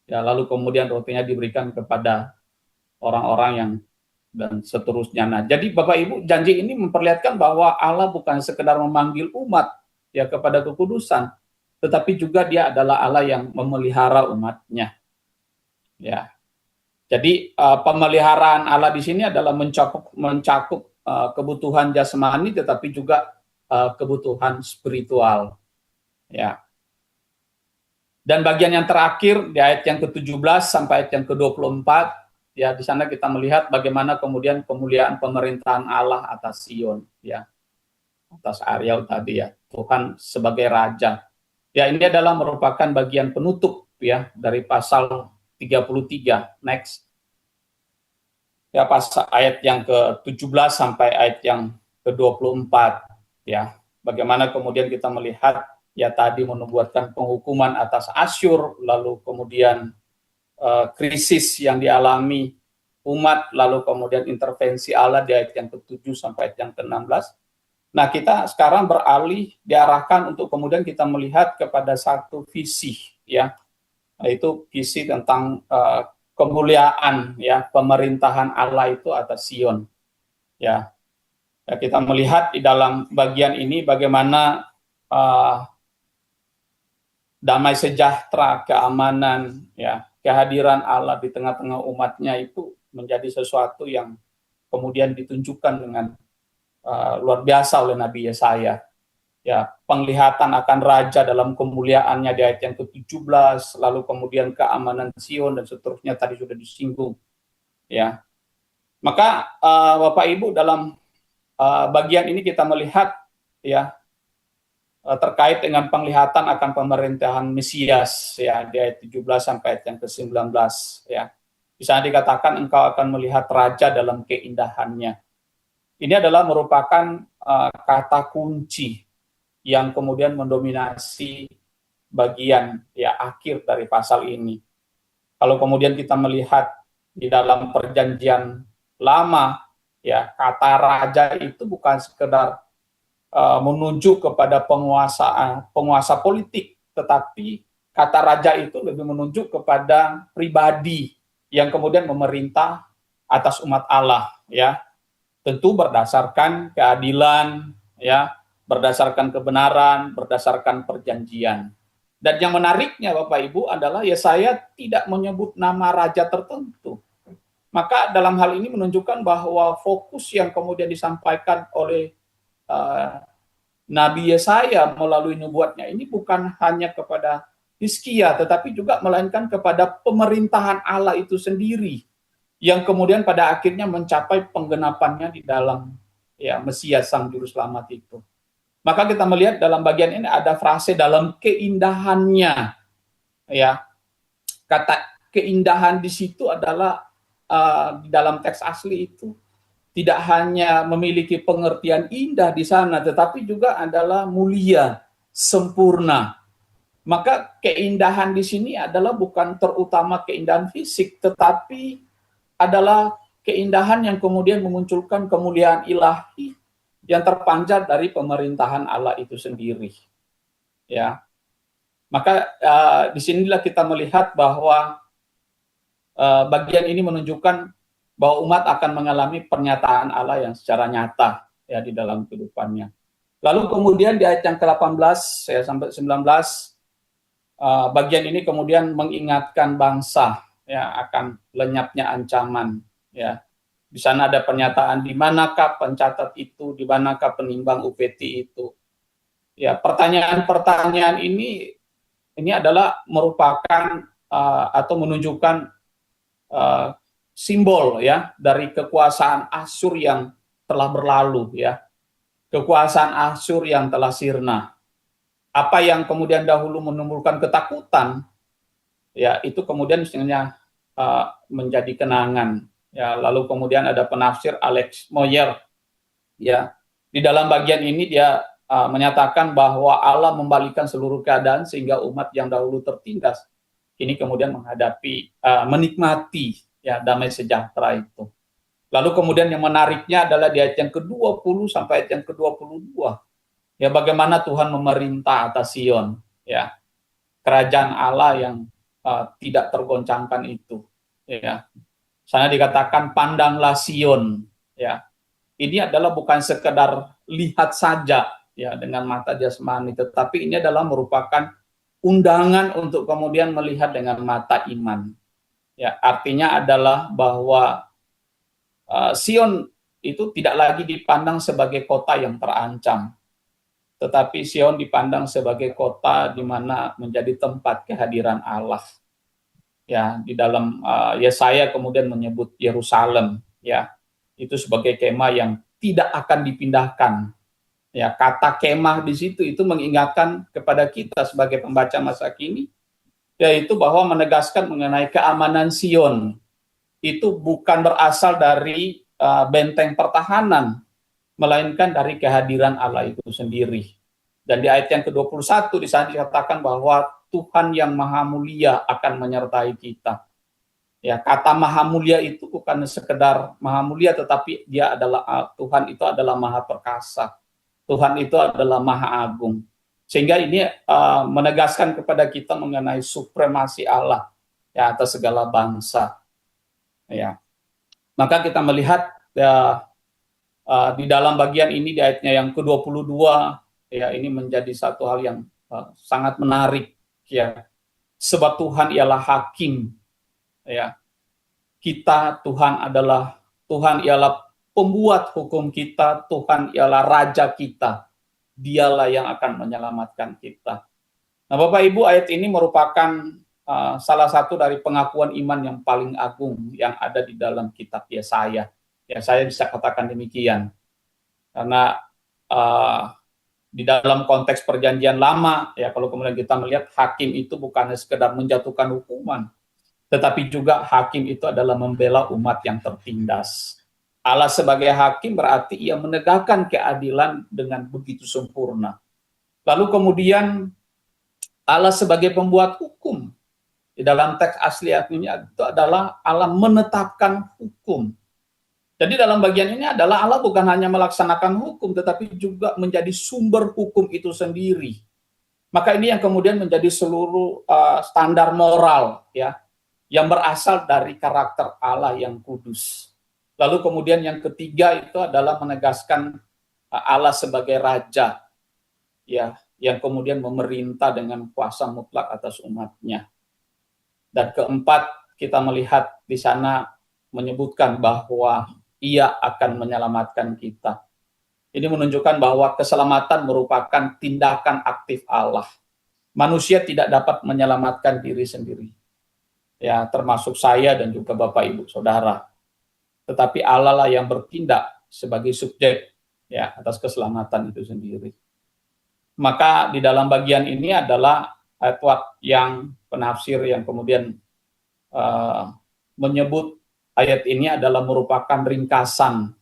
Ya, lalu kemudian rotinya diberikan kepada orang-orang yang dan seterusnya. Nah, jadi Bapak Ibu, janji ini memperlihatkan bahwa Allah bukan sekedar memanggil umat ya kepada kekudusan, tetapi juga Dia adalah Allah yang memelihara umatnya. Ya. Jadi pemeliharaan Allah di sini adalah mencakup kebutuhan jasmani, tetapi juga kebutuhan spiritual. Ya. Dan bagian yang terakhir di ayat yang ke-17 sampai ayat yang ke-24, ya di sana kita melihat bagaimana kemudian kemuliaan pemerintahan Allah atas Sion, ya. Atas Ariel tadi ya, Tuhan sebagai raja. Ya, ini adalah merupakan bagian penutup ya dari pasal 33. Next. Ya, pasal ayat yang ke-17 sampai ayat yang ke-24 ya. Bagaimana kemudian kita melihat ya tadi menubuatkan penghukuman atas Asyur, lalu kemudian krisis yang dialami umat, lalu kemudian intervensi Allah di ayat yang ke-7 sampai ayat yang ke-16. Nah, kita sekarang beralih diarahkan untuk kemudian kita melihat kepada satu visi ya, yaitu visi tentang kemuliaan ya pemerintahan Allah itu atas Sion. Ya. Ya, kita melihat di dalam bagian ini bagaimana damai sejahtera, keamanan, ya, kehadiran Allah di tengah-tengah umatnya itu menjadi sesuatu yang kemudian ditunjukkan dengan luar biasa oleh Nabi Yesaya. Ya, penglihatan akan raja dalam kemuliaannya di ayat yang ke-17, lalu kemudian keamanan Sion dan seterusnya tadi sudah disinggung. Ya. Maka Bapak Ibu dalam bagian ini kita melihat ya terkait dengan penglihatan akan pemerintahan Mesias ya di ayat 17 sampai ayat yang ke-19 ya. Bisa dikatakan engkau akan melihat raja dalam keindahannya. Ini adalah merupakan kata kunci yang kemudian mendominasi bagian ya akhir dari pasal ini. Kalau kemudian kita melihat di dalam perjanjian lama ya kata raja itu bukan sekedar menuju kepada penguasa politik, tetapi kata raja itu lebih menunjuk kepada pribadi yang kemudian memerintah atas umat Allah ya. Tentu berdasarkan keadilan ya, berdasarkan kebenaran, berdasarkan perjanjian. Dan yang menariknya Bapak Ibu adalah Yesaya tidak menyebut nama raja tertentu. Maka dalam hal ini menunjukkan bahwa fokus yang kemudian disampaikan oleh Nabi Yesaya melalui nubuatnya ini bukan hanya kepada Hizkia, tetapi juga melainkan kepada pemerintahan Allah itu sendiri yang kemudian pada akhirnya mencapai penggenapannya di dalam ya Mesias Sang Juru Selamat itu. Maka kita melihat dalam bagian ini ada frase dalam keindahannya. Ya. Kata keindahan di situ adalah di dalam teks asli itu tidak hanya memiliki pengertian indah di sana, tetapi juga adalah mulia, sempurna. Maka keindahan di sini adalah bukan terutama keindahan fisik, tetapi adalah keindahan yang kemudian memunculkan kemuliaan ilahi yang terpancar dari pemerintahan Allah itu sendiri. Ya, maka disinilah kita melihat bahwa bagian ini menunjukkan bahwa umat akan mengalami pernyataan Allah yang secara nyata ya di dalam kehidupannya. Lalu kemudian di ayat yang ke-18 ya, sampai 19, bagian ini kemudian mengingatkan bangsa ya akan lenyapnya ancaman ya. Di sana ada pernyataan, di manakah pencatat itu, di manakah penimbang UPT itu. Ya, pertanyaan-pertanyaan ini adalah merupakan atau menunjukkan simbol ya dari kekuasaan Asyur yang telah berlalu ya. Kekuasaan Asyur yang telah sirna. Apa yang kemudian dahulu menimbulkan ketakutan ya itu kemudian istilahnya menjadi kenangan. Ya, lalu kemudian ada penafsir Alex Moyer ya. Di dalam bagian ini dia menyatakan bahwa Allah membalikan seluruh keadaan sehingga umat yang dahulu tertindas ini kemudian menghadapi menikmati ya damai sejahtera itu. Lalu kemudian yang menariknya adalah di ayat yang ke-20 sampai ayat yang ke-22. Ya, bagaimana Tuhan memerintah atas Sion ya. Kerajaan Allah yang tidak tergoncangkan itu ya. Sana dikatakan pandanglah Sion ya. Ini adalah bukan sekedar lihat saja ya dengan mata jasmani, tetapi ini adalah merupakan undangan untuk kemudian melihat dengan mata iman. Ya, artinya adalah bahwa Sion itu tidak lagi dipandang sebagai kota yang terancam, tetapi Sion dipandang sebagai kota di mana menjadi tempat kehadiran Allah. Ya, di dalam Yesaya kemudian menyebut Yerusalem ya itu sebagai kemah yang tidak akan dipindahkan ya. Kata kemah di situ itu mengingatkan kepada kita sebagai pembaca masa kini yaitu bahwa menegaskan mengenai keamanan Sion itu bukan berasal dari benteng pertahanan melainkan dari kehadiran Allah itu sendiri. Dan di ayat yang ke-21 di sana dikatakan bahwa Tuhan yang Maha Mulia akan menyertai kita. Ya, kata Maha Mulia itu bukan sekedar Maha Mulia, tetapi dia adalah Tuhan itu adalah Maha Perkasa. Tuhan itu adalah Maha Agung. Sehingga ini menegaskan kepada kita mengenai supremasi Allah ya atas segala bangsa. Ya, maka kita melihat ya, di dalam bagian ini di ayatnya yang ke-22 ya ini menjadi satu hal yang sangat menarik ya. Sebab Tuhan ialah hakim ya. Tuhan ialah pembuat hukum kita, Tuhan ialah raja kita. Dialah yang akan menyelamatkan kita. Nah, Bapak Ibu, ayat ini merupakan salah satu dari pengakuan iman yang paling agung yang ada di dalam kitab Yesaya. Ya, saya bisa katakan demikian. Karena di dalam konteks perjanjian lama, ya kalau kemudian kita melihat hakim itu bukan sekedar menjatuhkan hukuman, tetapi juga hakim itu adalah membela umat yang tertindas. Allah sebagai hakim berarti ia menegakkan keadilan dengan begitu sempurna. Lalu kemudian Allah sebagai pembuat hukum. Di dalam teks asli artinya itu adalah Allah menetapkan hukum. Jadi dalam bagian ini adalah Allah bukan hanya melaksanakan hukum, tetapi juga menjadi sumber hukum itu sendiri. Maka ini yang kemudian menjadi seluruh standar moral ya, yang berasal dari karakter Allah yang kudus. Lalu kemudian yang ketiga itu adalah menegaskan Allah sebagai raja ya, yang kemudian memerintah dengan kuasa mutlak atas umatnya. Dan keempat, kita melihat di sana menyebutkan bahwa ia akan menyelamatkan kita. Ini menunjukkan bahwa keselamatan merupakan tindakan aktif Allah. Manusia tidak dapat menyelamatkan diri sendiri. Ya, termasuk saya dan juga Bapak Ibu Saudara. Tetapi Allah lah yang bertindak sebagai subjek ya atas keselamatan itu sendiri. Maka di dalam bagian ini adalah ayat yang penafsir yang kemudian menyebut ayat ini adalah merupakan ringkasan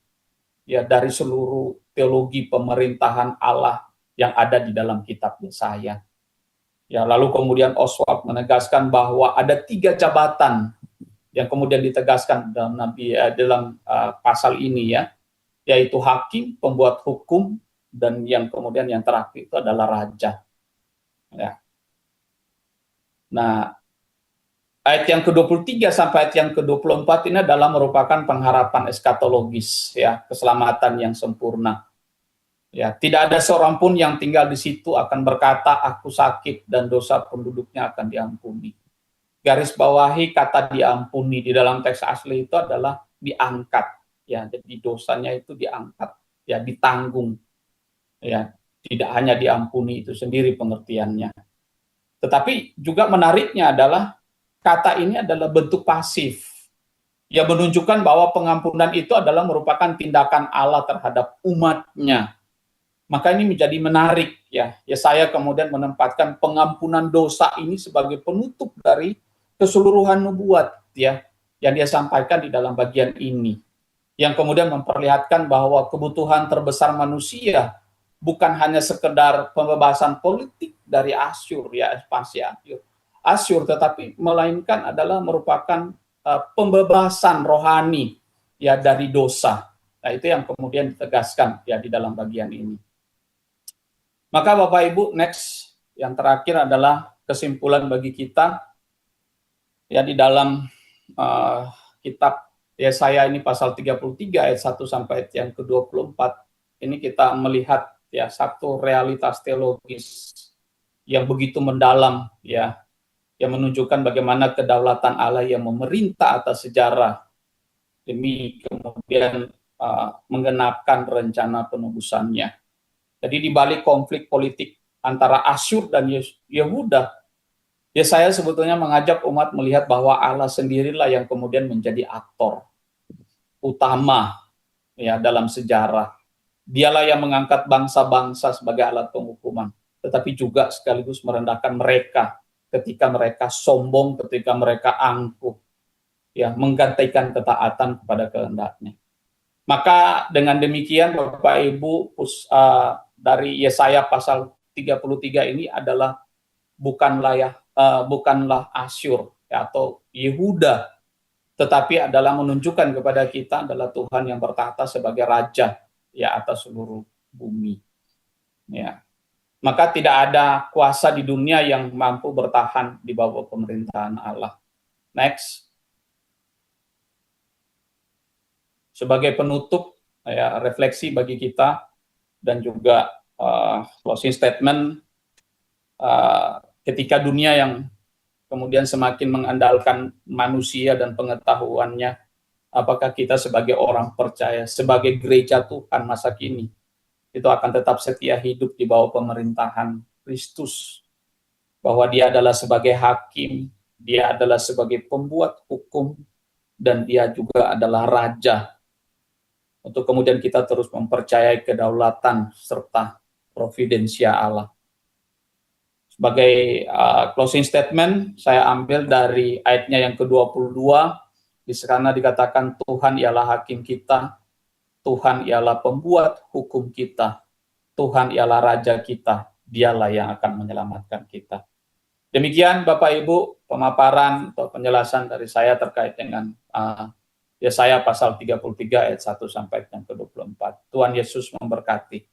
ya dari seluruh teologi pemerintahan Allah yang ada di dalam kitab Yesaya. Ya, lalu kemudian Oswald menegaskan bahwa ada 3 jabatan yang kemudian ditegaskan dalam pasal ini ya, yaitu hakim, pembuat hukum, dan yang kemudian yang terakhir itu adalah raja. Ya. Nah, ayat yang ke-23 sampai ayat yang ke-24 ini adalah merupakan pengharapan eskatologis, ya, keselamatan yang sempurna. Ya, tidak ada seorang pun yang tinggal di situ akan berkata, aku sakit dan dosa penduduknya akan diampuni. Garis bawahi kata diampuni di dalam teks asli itu adalah diangkat. Ya, jadi dosanya itu diangkat, ya, ditanggung. Ya, tidak hanya diampuni itu sendiri pengertiannya. Tetapi juga menariknya adalah kata ini adalah bentuk pasif. Ya, menunjukkan bahwa pengampunan itu adalah merupakan tindakan Allah terhadap umatnya. Maka ini menjadi menarik, ya. Yesaya kemudian menempatkan pengampunan dosa ini sebagai penutup dari keseluruhan nubuat, ya, yang dia sampaikan di dalam bagian ini, yang kemudian memperlihatkan bahwa kebutuhan terbesar manusia bukan hanya sekedar pembebasan politik dari Asyur, ya, ekspansi Asyur, tetapi melainkan adalah merupakan pembebasan rohani, ya, dari dosa. Nah, itu yang kemudian ditegaskan, ya, di dalam bagian ini. Maka Bapak Ibu, next, yang terakhir adalah kesimpulan bagi kita, ya, di dalam kitab Yesaya ini pasal 33 ayat 1 sampai ayat yang ke-24, ini kita melihat, ya, satu realitas teologis yang begitu mendalam, ya, yang menunjukkan bagaimana kedaulatan Allah yang memerintah atas sejarah demi kemudian menggenapkan rencana penebusannya. Jadi di balik konflik politik antara Asyur dan Yehuda, Yesaya sebetulnya mengajak umat melihat bahwa Allah sendirilah yang kemudian menjadi aktor utama, ya, dalam sejarah. Dialah yang mengangkat bangsa-bangsa sebagai alat penghukuman, tetapi juga sekaligus merendahkan mereka ketika mereka sombong, ketika mereka angkuh, ya, menggantikan ketaatan kepada kehendaknya. Maka dengan demikian Bapak Ibu, dari Yesaya pasal 33 ini adalah bukanlah Asyur, ya, atau Yehuda, tetapi adalah menunjukkan kepada kita adalah Tuhan yang bertahta sebagai raja, ya, atas seluruh bumi. Ya. Maka tidak ada kuasa di dunia yang mampu bertahan di bawah pemerintahan Allah. Next. Sebagai penutup, ya, refleksi bagi kita dan juga closing statement, ketika dunia yang kemudian semakin mengandalkan manusia dan pengetahuannya, apakah kita sebagai orang percaya, sebagai gereja Tuhan masa kini, itu akan tetap setia hidup di bawah pemerintahan Kristus, bahwa dia adalah sebagai hakim, dia adalah sebagai pembuat hukum, dan dia juga adalah raja, untuk kemudian kita terus mempercayai kedaulatan serta providensia Allah. Sebagai closing statement, saya ambil dari ayatnya yang ke-22, di sana dikatakan Tuhan ialah hakim kita, Tuhan ialah pembuat hukum kita, Tuhan ialah raja kita, dialah yang akan menyelamatkan kita. Demikian Bapak Ibu pemaparan atau penjelasan dari saya terkait dengan Yesaya pasal 33 ayat 1 sampai yang ke-24. Tuhan Yesus memberkati.